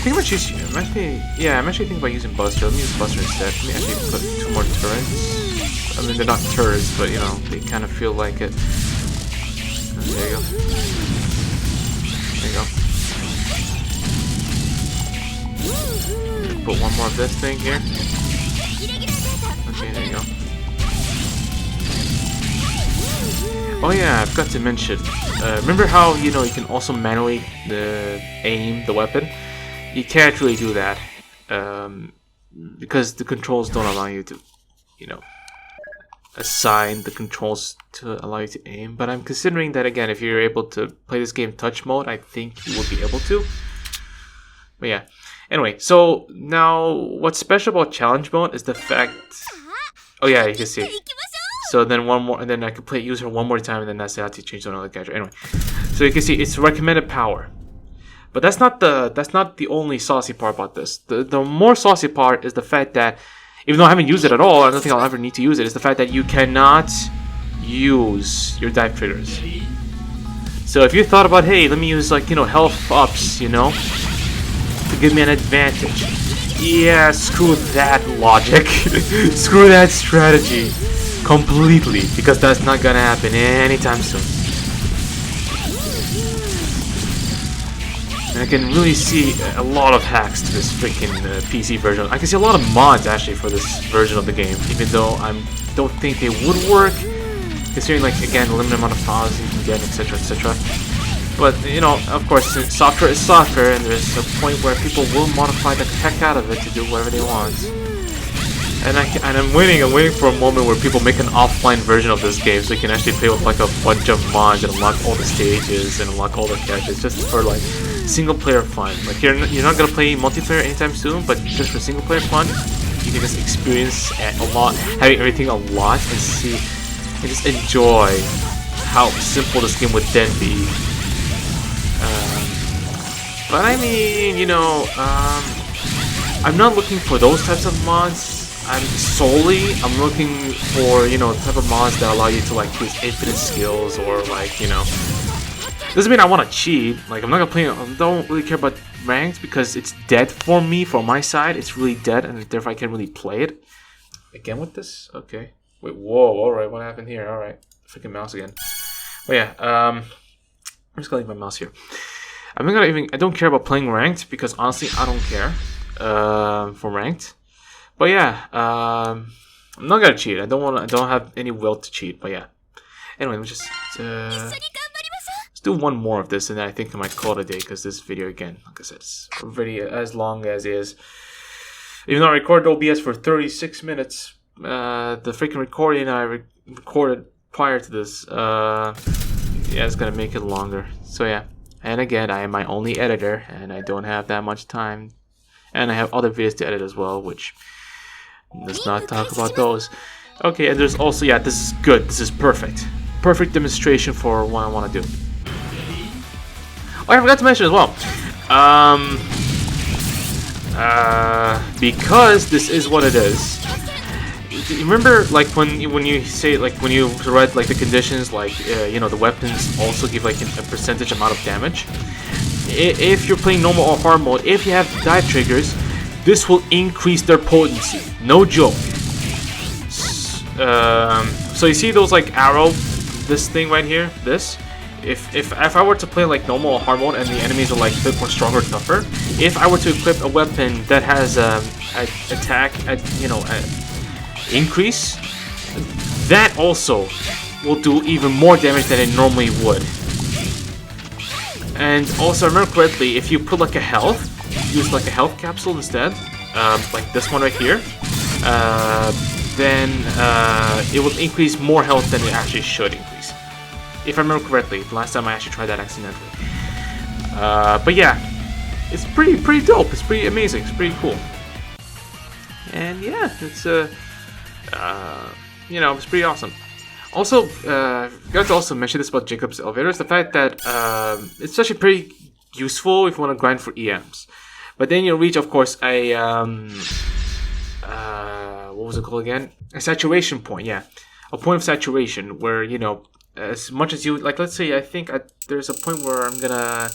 I'm actually thinking about using Buster. Let me use Buster instead. Let me actually put 2 more turrets. I mean, they're not turrets, but you know, they kind of feel like it. There you go. There you go. Put 1 more of this thing here. Okay, there you go. Oh yeah, I forgot to mention. Remember how, you know, you can also manually aim the weapon? You can't really do that because the controls don't allow you to, you know, assign the controls to allow you to aim. But I'm considering that again, if you're able to play this game touch mode, I think you will be able to. But yeah. Anyway, so now what's special about challenge mode is the fact. Oh yeah, you can see. So then 1 more, and then I can use her 1 more time, and then that's it. I have to change to another character. Anyway, so you can see it's recommended power. But that's not the only saucy part about this. The more saucy part is the fact that, even though I haven't used it at all, I don't think I'll ever need to use it, is the fact that you cannot use your DiVE triggers. So if you thought about, hey, let me use, like, you know, health ups, you know, to give me an advantage. Yeah, screw that logic. Screw that strategy. Completely. Because that's not gonna happen anytime soon. And I can really see a lot of hacks to this freaking PC version. I can see a lot of mods actually for this version of the game, even though I don't think they would work, considering, like, again, the limited amount of files you can get, etc., etc. But you know, of course, software is software, and there's a point where people will modify the heck out of it to do whatever they want. And I'm waiting for a moment where people make an offline version of this game, so you can actually play with like a bunch of mods and unlock all the stages and unlock all the characters, just for like single player fun. Like you're not gonna play multiplayer anytime soon, but just for single player fun, you can just experience a lot, having everything a lot, and see and just enjoy how simple this game would then be. But I mean, you know, I'm not looking for those types of mods. I'm looking for, you know, the type of mods that allow you to like use infinite skills, or like, you know, doesn't mean I want to cheat. Like I'm not gonna play. I don't really care about ranked because it's dead for me. From my side, it's really dead, and therefore I can't really play it again with this. Okay. Wait. Whoa. All right. What happened here? All right. Freaking mouse again. But yeah. I'm just gonna leave my mouse here. I'm not gonna even. I don't care about playing ranked because honestly, I don't care for ranked. But yeah, I'm not gonna cheat. I don't have any will to cheat. But yeah. Anyway, let's do one more of this, and then I think I might call it a day because this video, again, like I said, is already as long as is. Even though I recorded OBS for 36 minutes, the freaking recording I recorded prior to this, yeah, it's gonna make it longer. So yeah, and again, I am my only editor, and I don't have that much time, and I have other videos to edit as well, which let's not talk about those. Okay, and there's also, yeah, this is good. This is perfect. Perfect demonstration for what I want to do. Oh, I forgot to mention as well. Because this is what it is. You remember, like when you say, like when you read like the conditions, like you know, the weapons also give like a percentage amount of damage. If you're playing normal or hard mode, if you have dive triggers, this will increase their potency. No joke. So you see those like arrow, this thing right here, this. If I were to play like normal or hard mode and the enemies are like a bit more stronger, tougher, if I were to equip a weapon that has attack, you know, increase, that also will do even more damage than it normally would. And also, remember correctly, if you put like a health, use like a health capsule instead, like this one right here, then it will increase more health than it actually should increase. If I remember correctly, the last time I actually tried that accidentally. But yeah, it's pretty dope. It's pretty amazing. It's pretty cool. And yeah, it's you know, it's pretty awesome. Also, forgot to also mention this about Jacob's elevators. The fact that it's actually pretty useful if you want to grind for EMs. But then you'll reach, of course, a what was it called again? A saturation point. Yeah, a point of saturation where, you know, as much as you like, let's say I think there's a point where I'm gonna.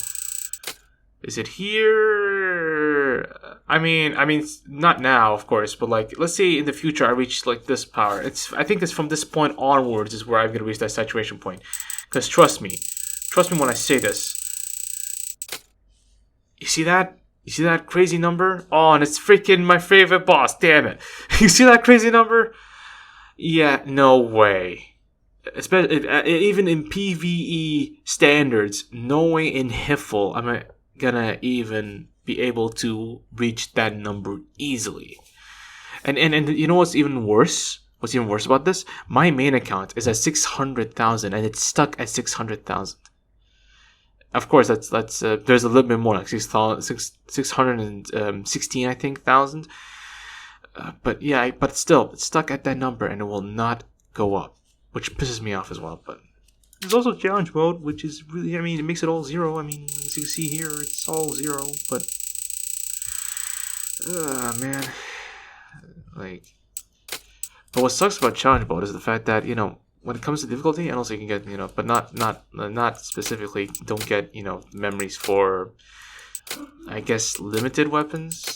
Is it here? I mean, not now, of course, but like, let's say in the future I reach like this power. I think it's from this point onwards is where I'm gonna reach that saturation point. Because trust me when I say this. You see that? You see that crazy number? Oh, and it's freaking my favorite boss. Damn it! You see that crazy number? Yeah, no way. Especially even in PvE standards, no way in Hiffle I'm gonna even be able to reach that number easily. And you know what's even worse? What's even worse about this? My main account is at 600,000 and it's stuck at 600,000. Of course, that's there's a little bit more, like 616 I think thousand. But yeah, but still, it's stuck at that number and it will not go up, which pisses me off as well. But there's also challenge mode, which is really, I mean, it makes it all zero. I mean, as you see here, it's all zero. But man, like, but what sucks about challenge mode is the fact that, you know, when it comes to difficulty, and also you can get, you know, but not specifically, don't get, you know, memories for, I guess, limited weapons.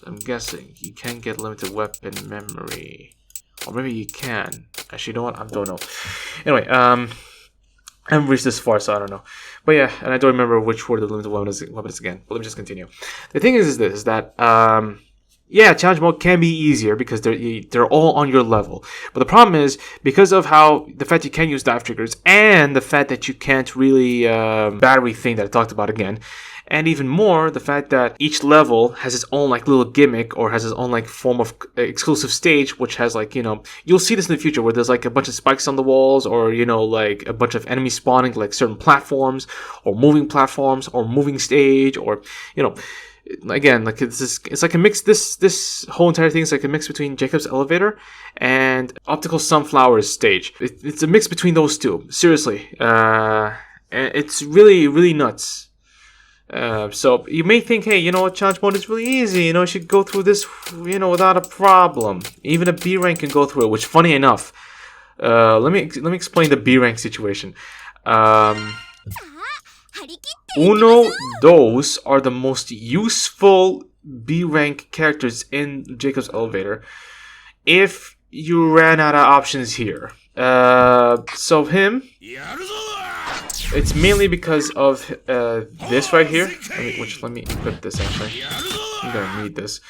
I'm guessing you can get limited weapon memory, or maybe you can. Actually, you know what? I don't know. Anyway, I haven't reached this far, so I don't know. But yeah, and I don't remember which were the limited weapons again. But let me just continue. The thing is that yeah, challenge mode can be easier because they're all on your level. But the problem is, because of the fact you can't use dive triggers, and the fact that you can't really battery thing that I talked about again, And even more, the fact that each level has its own like little gimmick or has its own like form of exclusive stage, which has like, you know, you'll see this in the future where there's like a bunch of spikes on the walls, or, you know, like a bunch of enemies spawning like certain platforms or moving stage, or, you know, again, like it's like a mix. This whole entire thing is like a mix between Jacob's Elevator and Optical Sunflower's stage. It's a mix between those two. Seriously, it's really nuts. So you may think, hey, you know what, challenge mode is really easy. You know, you should go through this, you know, without a problem. Even a B rank can go through it. Which, funny enough, let me explain the B rank situation. Those are the most useful B rank characters in Jacob's Elevator. If you ran out of options here, so him. It's mainly because of this right here, let me equip this actually. I'm gonna need this,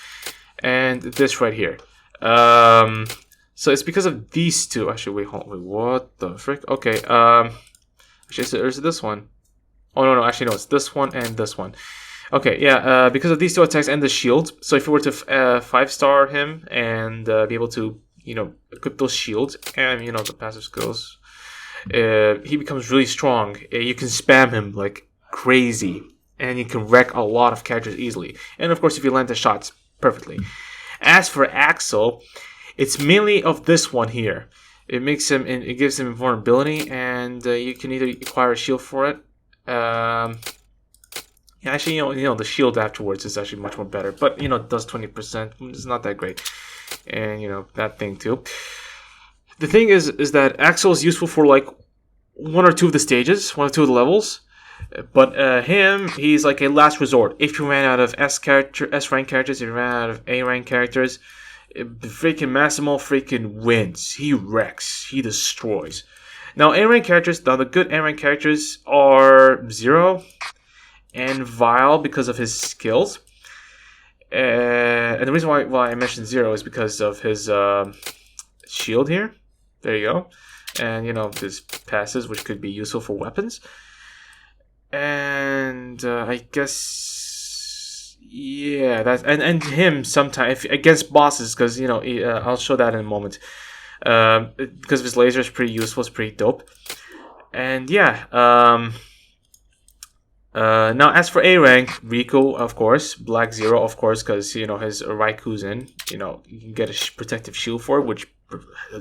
and this right here. So it's because of these two. Actually, wait, what the frick? Okay. Actually, is it this one? Oh no, actually no, it's this one and this one. Okay, yeah. Because of these two attacks and the shield. So if you were to 5-star him and be able to, you know, equip those shields and, you know, the passive skills. He becomes really strong. You can spam him like crazy, and you can wreck a lot of characters easily. And of course, if you land the shots perfectly. As for Axel, it's mainly of this one here. It gives him invulnerability, and you can either acquire a shield for it. Actually, you know, the shield afterwards is actually much more better, but you know, it does 20%. It's not that great, and you know that thing too. The thing is that Axel is useful for like 1 or 2 of the stages, 1 or 2 of the levels. But he's like a last resort. If you ran out of S rank characters, if you ran out of A rank characters, freaking Massimo freaking wins. He wrecks. He destroys. Now A rank characters, the good A rank characters are Zero and Vile because of his skills. And the reason why I mentioned Zero is because of his shield here. There you go. And, you know, his passes, which could be useful for weapons. And I guess, yeah, that's and him sometimes against bosses, because, you know, I'll show that in a moment. Because of his laser is pretty useful, it's pretty dope. And yeah, now as for A rank, Rico, of course, Black Zero, of course, because, you know, his Raikuzen, you know, you can get a protective shield for it, which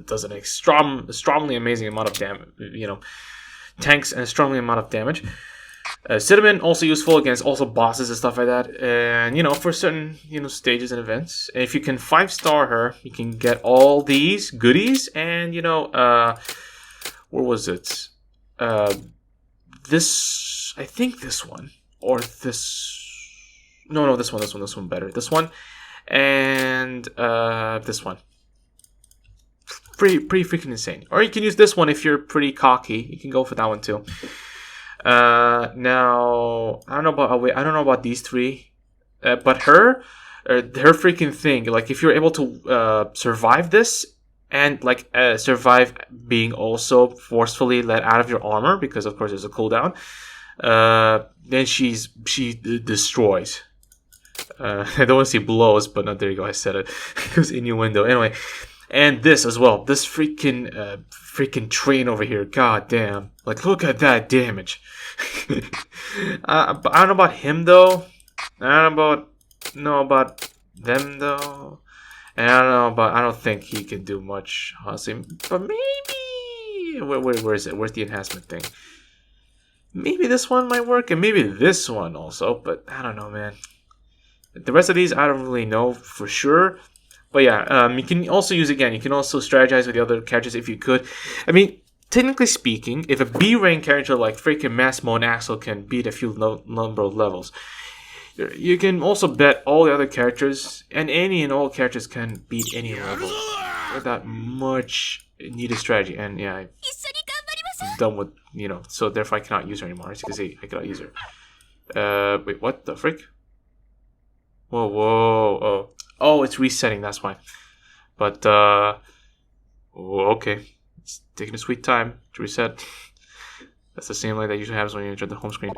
does an strongly amazing amount of damage, you know, tanks and a strongly amount of damage. Cinnamon, also useful against also bosses and stuff like that, and, you know, for certain, you know, stages and events. And if you can 5-star her, you can get all these goodies, and, you know, where was it? This, I think this one, or this, no, this one better. This one, and this one. Pretty freaking insane. Or you can use this one if you're pretty cocky. You can go for that one too. Now I don't know about these 3, but her freaking thing. Like if you're able to survive this and like survive being also forcefully let out of your armor, because of course there's a cooldown. Then she destroys. I don't want to say blows, but no, there you go. I said it. It was innuendo. Anyway. And this as well. This freaking train over here. God damn. Like, look at that damage. I don't know about him, though. I don't know about them, though. And I don't think he can do much, honestly. But maybe... Where is it? Where's the enhancement thing? Maybe this one might work, and maybe this one also. But I don't know, man. The rest of these, I don't really know for sure. But yeah, you can also use, again, you can also strategize with the other characters if you could. I mean, technically speaking, if a B rank character like freaking Massimo and Axel can beat a few number of levels, you can also bet all the other characters, and any and all characters can beat any level without much needed strategy. And yeah, I'm done with, you know, so therefore I cannot use her anymore. As you can see, I cannot use her. Wait, what the frick? Whoa. Oh, it's resetting, that's why. But, okay. It's taking a sweet time to reset. That's the same light that usually happens when you enter the home screen.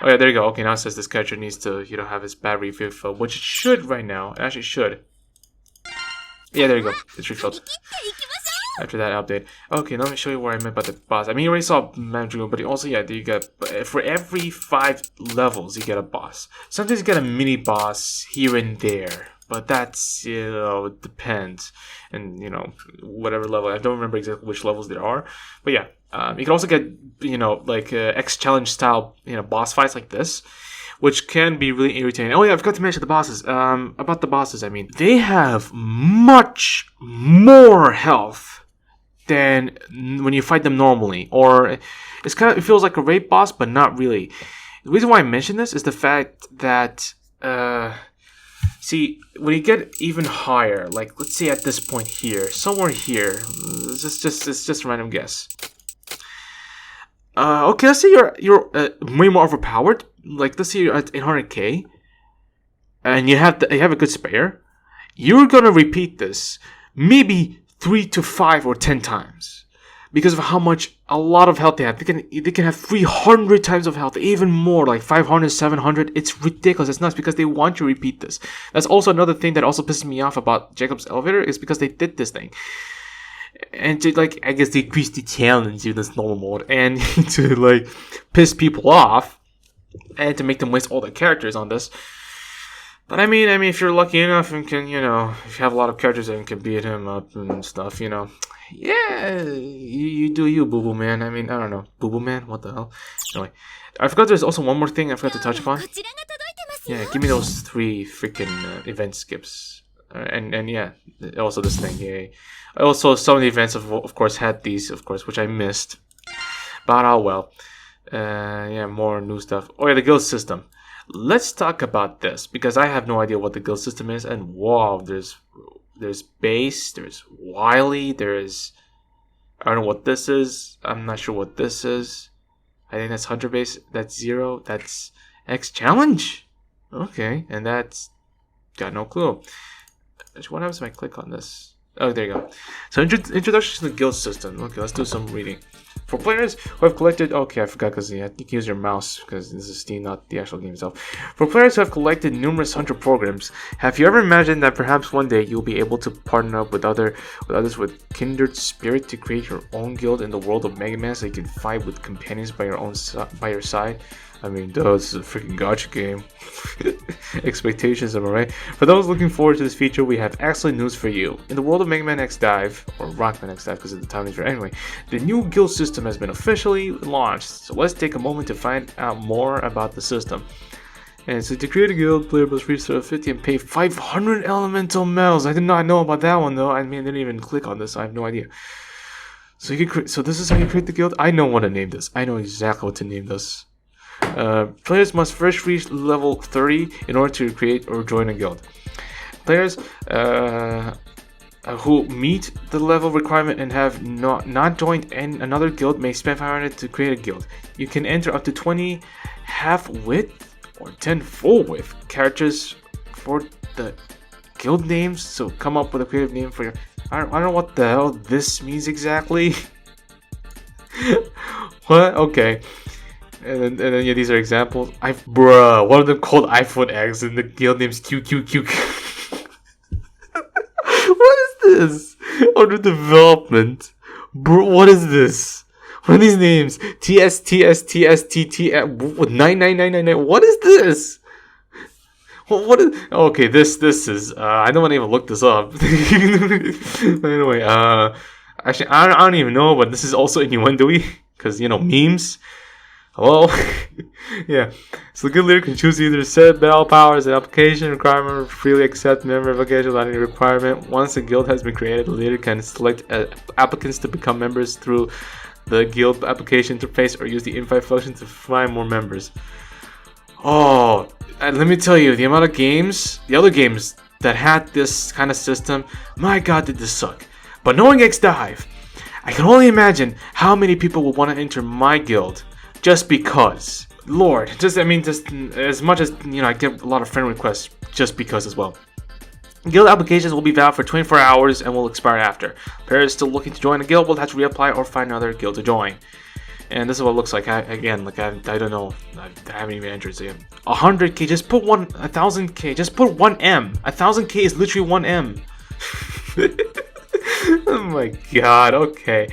Oh yeah, there you go. Okay, now it says this character needs to, have his battery refilled, which it should right now. It actually should. Yeah, there you go. It's refilled. After that update. Okay, let me show you what I meant by the boss. I mean, you already saw Mandarin, but also, yeah, you get, for every 5 levels, you get a boss. Sometimes you get a mini boss here and there, but that's, it depends. And, whatever level. I don't remember exactly which levels there are, but yeah. You can also get, like X challenge style, boss fights like this, which can be really irritating. Oh yeah, I forgot to mention the bosses. About the bosses, I mean, they have much more health than when you fight them normally, or it feels like a raid boss, but not really. The reason why I mention this is the fact that, see, when you get even higher, like let's say at this point here, somewhere here, it's just a random guess. Okay, let's say you're way more overpowered. Like let's say you're at 800k, and you have a good spare. You're gonna repeat this maybe 3 to 5 or 10 times because of how much a lot of health they have. They can have 300 times of health, even more, like 500, 700. It's ridiculous. It's nuts because they want you to repeat this. That's also another thing that also pisses me off about Jacob's Elevator is because they did this thing. And to, like, I guess, decrease the challenge in this normal mode and to, like, piss people off and to make them waste all their characters on this. But I mean, if you're lucky enough and can, if you have a lot of characters and can beat him up and stuff, yeah, you do you, Boo Boo Man. I mean, I don't know, Boo Boo Man, what the hell? Anyway, I forgot there's also one more thing I forgot to touch upon. Yeah, give me those 3 freaking event skips, and yeah, also this thing. Yay! Also, some of the events of course had these, of course, which I missed. But oh well. Yeah, more new stuff. Oh yeah, the guild system. Let's talk about this because I have no idea what the guild system is, and wow, there's base, there's Wily, there's, I don't know what this is. I'm not sure what this is. I think that's Hunter base. That's 0. That's X challenge. Okay, and that's got no clue. What happens if I click on this? Oh, there you go. So introduction to the guild system. Okay, let's do some reading. For players who have collected... Okay, I forgot because you can use your mouse because this is Steam, not the actual game itself. For players who have collected numerous hunter programs, have you ever imagined that perhaps one day you'll be able to partner up with others with kindred spirit to create your own guild in the world of Mega Man so you can fight with companions by your side? I mean, duh, this is a freaking gacha game. Expectations, am I right? For those looking forward to this feature, we have excellent news for you. In the world of Mega Man X DiVE, or Rockman X DiVE because of the time is right. Anyway, the new guild system has been officially launched. So let's take a moment to find out more about the system. And so to create a guild, player must reach level 50 and pay 500 elemental medals. I did not know about that one though. I mean, I didn't even click on this, so I have no idea. So you can so this is how you create the guild? I know what to name this. I know exactly what to name this. Players must first reach level 30 in order to create or join a guild. Players who meet the level requirement and have not joined another guild may spend 500 to create a guild. You can enter up to 20 half-width or 10 full-width characters for the guild names, so come up with a creative name for your... I don't know what the hell this means exactly. What? Okay. And then yeah, these are examples. Bruh, one of them called iPhone X and the guild name's QQQ. What is this? Under development. Bro, what is this? What are these names? TSTSTSTT 99999. What is this? What is... Okay, this is... I don't want to even look this up. Anyway, actually, I don't even know, but this is also innuendo-y. Because, memes. Hello? Yeah. So the guild leader can choose to either set battle powers and application requirement or freely accept member applications without any requirement. Once a guild has been created, the leader can select applicants to become members through the guild application interface or use the invite function to find more members. Oh, and let me tell you, the amount of games, the other games that had this kind of system, my god did this suck. But knowing X DiVE, I can only imagine how many people will want to enter my guild. Just because, Lord, just as much as I get a lot of friend requests, just because as well. Guild applications will be valid for 24 hours and will expire after. Players still looking to join a guild will have to reapply or find another guild to join. And this is what it looks like. I don't know. I haven't even entered it yet. 100k, just put 1000k, just put 1M. 1000k is literally 1M. Oh my god, okay.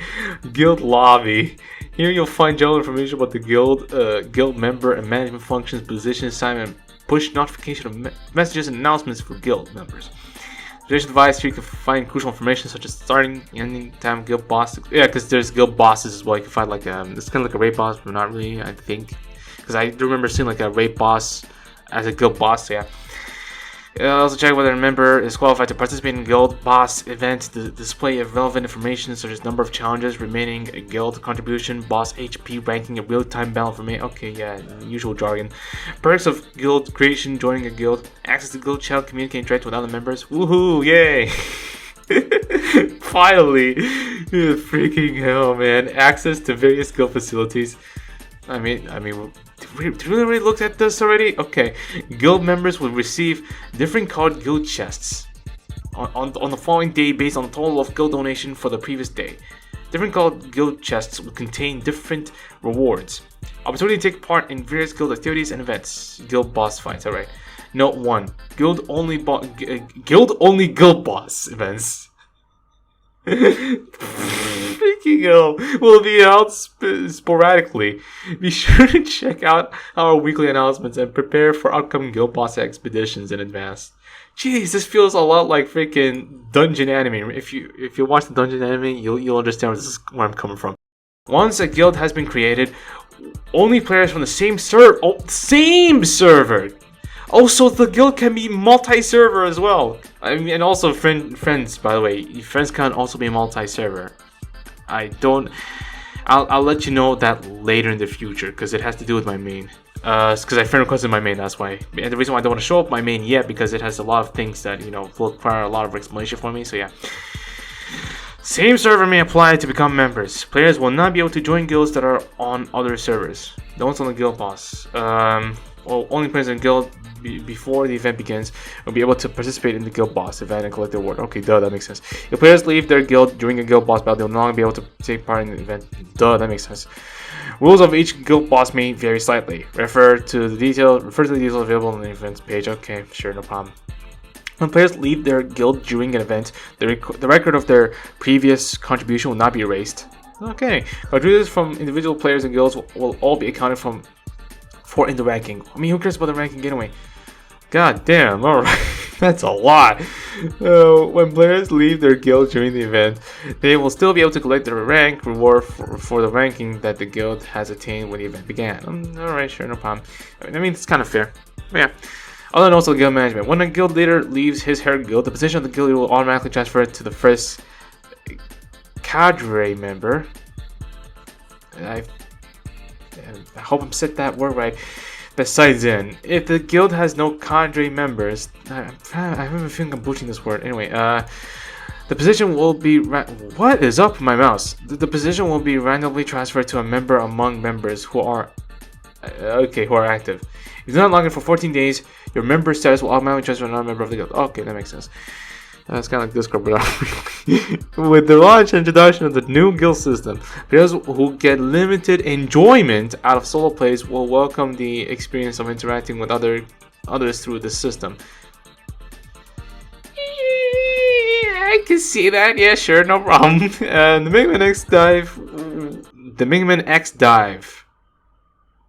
Guild lobby. Here you'll find general information about the guild member and management functions, position assignment, push notification of messages and announcements for guild members. Tradition device, here you can find crucial information such as starting, ending time, guild boss. Yeah, because there's guild bosses as well. You can find like it's kind of like a raid boss, but not really, I think. Because I do remember seeing like a raid boss as a guild boss, so yeah. Also check whether a member is qualified to participate in guild boss event. The display of relevant information such as number of challenges, remaining guild contribution, boss HP ranking, and real-time battle information. Okay, yeah, usual jargon. Perks of guild creation, joining a guild, access to guild chat, communicate and interact with other members. Woohoo! Yay! Finally, freaking hell, man! Access to various guild facilities. I mean, did we already looked at this already? Okay, guild members will receive different colored guild chests on the following day based on the total of guild donation for the previous day. Different colored guild chests will contain different rewards. Opportunity to take part in various guild activities and events. Guild boss fights. All right. Note 1: guild only guild boss events. Freaking hell, will be out sporadically. Be sure to check out our weekly announcements and prepare for upcoming guild boss expeditions in advance. Jeez, this feels a lot like freaking dungeon anime. If you watch the dungeon anime, you'll understand where I'm coming from. Once a guild has been created, only players from the same server. Also, the guild can be multi-server as well. I mean, and also friends. By the way, friends can also be multi-server. I'll let you know that later in the future because it has to do with my main. Because I friend requested my main, that's why. And the reason why I don't want to show up my main yet because it has a lot of things that will require a lot of explanation for me. So yeah. Same server may apply to become members. Players will not be able to join guilds that are on other servers. Don't on the guild boss. Well, only players in guild before the event begins will be able to participate in the guild boss event and collect the award. Okay, duh, that makes sense. If players leave their guild during a guild boss battle, they will no longer be able to take part in the event. Duh, that makes sense. Rules of each guild boss may vary slightly. Refer to the details available on the events page. Okay, sure, no problem. When players leave their guild during an event, the record of their previous contribution will not be erased. Okay, contributions from individual players and guilds will all be accounted for in the ranking. I mean, who cares about the ranking anyway? God damn, alright. That's a lot. When players leave their guild during the event, they will still be able to collect their rank reward for the ranking that the guild has attained when the event began. Alright, sure, no problem. I mean, it's kind of fair. But yeah. Other notes of guild management. When a guild leader leaves his/her guild, the position of the guild leader will automatically transfer to the first cadre member. I hope I'm said that word right. Besides in, if the guild has no cadre members, I have a feeling I'm butchering this word. Anyway, the position will be what is up with my mouse? The position will be randomly transferred to a member among members who are active. If you do not log in for 14 days, your member status will automatically transfer to another member of the guild. Okay, that makes sense. That's kind of like Discord, but with the launch and introduction of the new guild system, players who get limited enjoyment out of solo plays will welcome the experience of interacting with others through the system. I can see that. Yeah, sure, no problem. And the Mega Man X Dive.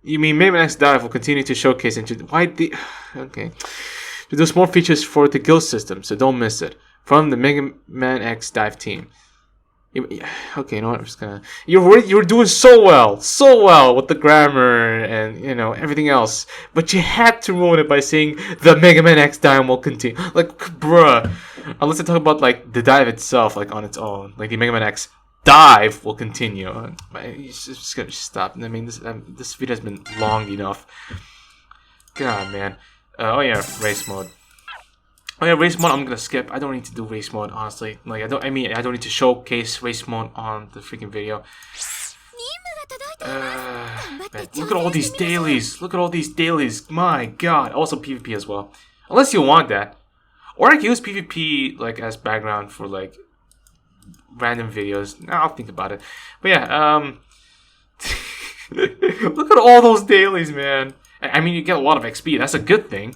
You mean Mega Man X Dive will continue to showcase okay. There's more features for the guild system, so don't miss it. From the Mega Man X Dive team. Okay, you know what? I'm just gonna. You were doing so well with the grammar and everything else, but you had to ruin it by saying the Mega Man X Dive will continue. Like, bruh. Unless I talk about like the dive itself, like on its own, like the Mega Man X Dive will continue. You just gotta stop. I mean, this video has been long enough. God, man. Oh yeah, race mode. Oh yeah, race mode. I'm gonna skip. I don't need to do race mode, honestly. Like I don't need to showcase race mode on the freaking video. Man, look at all these dailies. My God. Also PvP as well. Unless you want that, or I can use PvP like as background for like random videos. I'll think about it. But yeah, Look at all those dailies, man. I mean, you get a lot of XP. That's a good thing.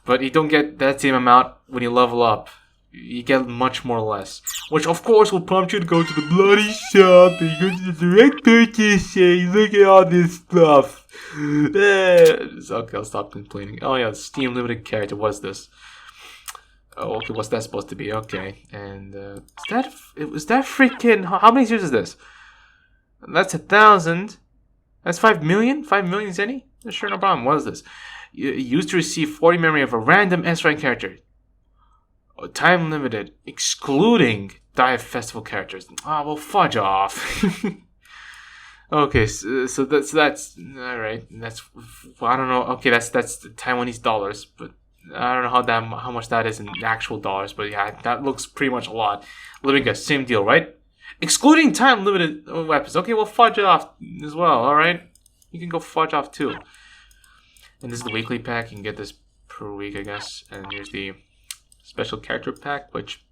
But you don't get that same amount when you level up. You get much more or less. Which, of course, will prompt you to go to the bloody shop and go to the direct purchase and look at all this stuff. Okay, I'll stop complaining. Oh, yeah, Steam Limited character. What's this? Oh, okay, what's that supposed to be? Okay, and was that freaking? How many series is this? That's 1,000. That's 5 million. 5 million Zenny? Sure, no problem. What is this? You used to receive 40 memory of a random S-rank character. Time limited, excluding DiVE festival characters. Ah, well, fudge off. Okay, so that's all right. That's I don't know. Okay, that's the Taiwanese dollars, but I don't know how much that is in actual dollars. But yeah, that looks pretty much a lot. Let me guess, same deal, right? Excluding time limited weapons. Okay, well, fudge it off as well. All right, you can go fudge off too. And this is the weekly pack. You can get this per week, I guess. And here's the special character pack, which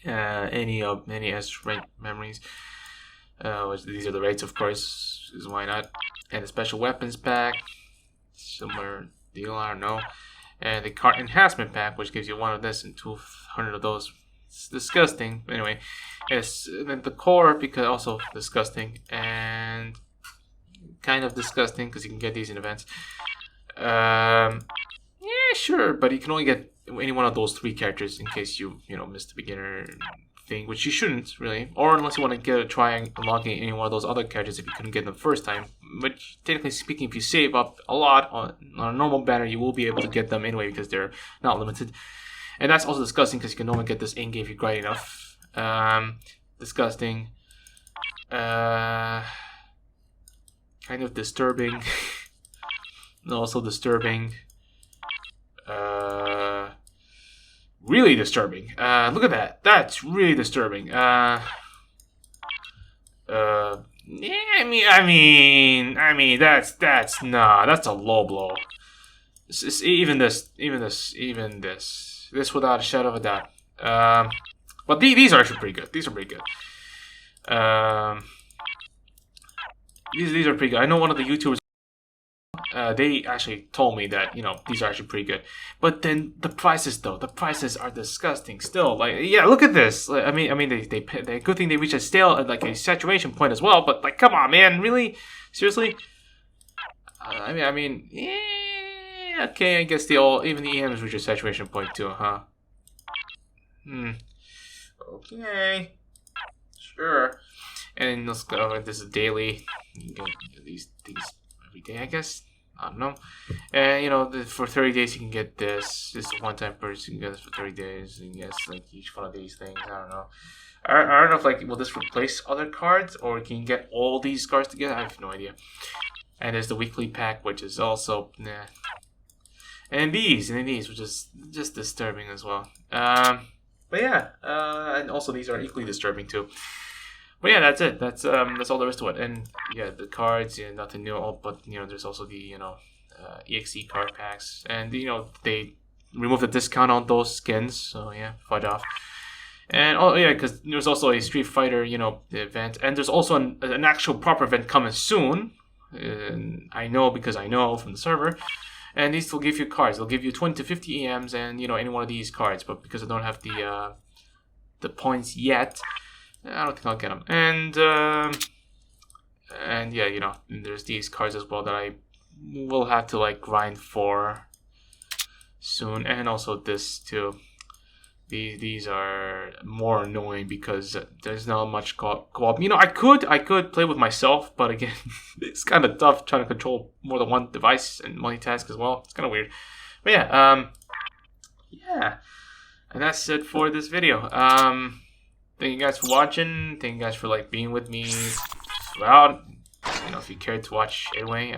any S rank memories. Which these are the rates, of course. Is why not? And the special weapons pack, similar deal. I don't know. And the card enhancement pack, which gives you one of this and 200 of those. It's disgusting. But anyway, it's then the core because also disgusting and kind of disgusting because you can get these in events. Yeah, sure, but you can only get any one of those 3 characters in case you missed the beginner thing, which you shouldn't really, or unless you want to get a try unlocking any one of those other characters if you couldn't get them the first time. Which, technically speaking, if you save up a lot on a normal banner, you will be able to get them anyway because they're not limited. And that's also disgusting because you can only get this in-game if you grind enough. Disgusting. Kind of disturbing. Also disturbing. Really disturbing. Look at that. That's really disturbing. Yeah, I mean, that's a low blow. Even this without a shadow of a doubt. But these are actually pretty good. These are pretty good. These are pretty good. I know one of the YouTubers. They actually told me that these are actually pretty good, but then the prices are disgusting still. Like, yeah, look at this. I mean they good thing they reached a a saturation point as well. But like, come on, man, really, seriously. I mean, yeah, okay, I guess even the EMs reach a saturation point too, huh? Okay, sure. And let's go. This is daily. You get these every day, I guess. I don't know. And for 30 days you can get this. This is one time purchase. You can get this for 30 days. And yes, like each one of these things. I don't know. I don't know if will this replace other cards or can you get all these cards together? I have no idea. And there's the weekly pack, which is also And these, which is just disturbing as well. But yeah, and also these are equally disturbing too. But yeah, that's it. That's all there is to it. And yeah, the cards, nothing new. But there's also the EXE card packs, and they removed the discount on those skins. So yeah, fudge off. And oh yeah, because there's also a Street Fighter, event, and there's also an actual proper event coming soon. And I know because I know from the server. And these will give you cards. They'll give you 20 to 50 EMs and any one of these cards. But because I don't have the points yet, I don't think I'll get them. And yeah, there's these cards as well that I will have to grind for soon, and also this too. These are more annoying because there's not much co-op. I could play with myself, but again, it's kind of tough trying to control more than one device and multitask as well. It's kind of weird. But yeah, and that's it for this video. Thank you guys for watching. Thank you guys for being with me throughout. If you cared to watch anyway.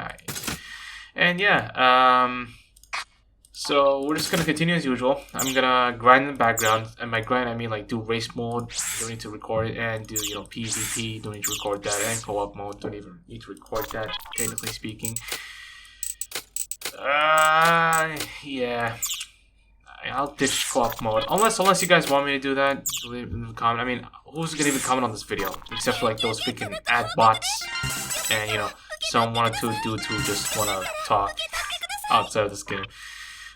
So we're just gonna continue as usual. I'm gonna grind in the background, and by grind I mean do race mode. Don't need to record it, and do PvP. Don't need to record that, and co-op mode. Don't even need to record that. Technically speaking. Yeah. I'll ditch co-op mode unless you guys want me to do that. Leave in the comment. I mean, who's gonna even comment on this video except for those freaking ad bots and some one or two dudes who just want to talk outside of this game.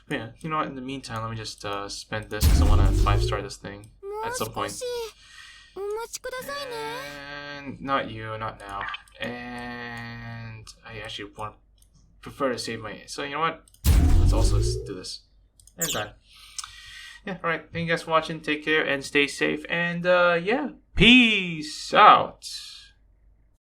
But yeah, you know what? In the meantime, let me just spend this because I want to 5-star this thing at some point. And not you, not now. And I actually prefer to save my. So you know what? Let's also do this. And done. Yeah, alright. Thank you guys for watching. Take care and stay safe. And yeah, peace out.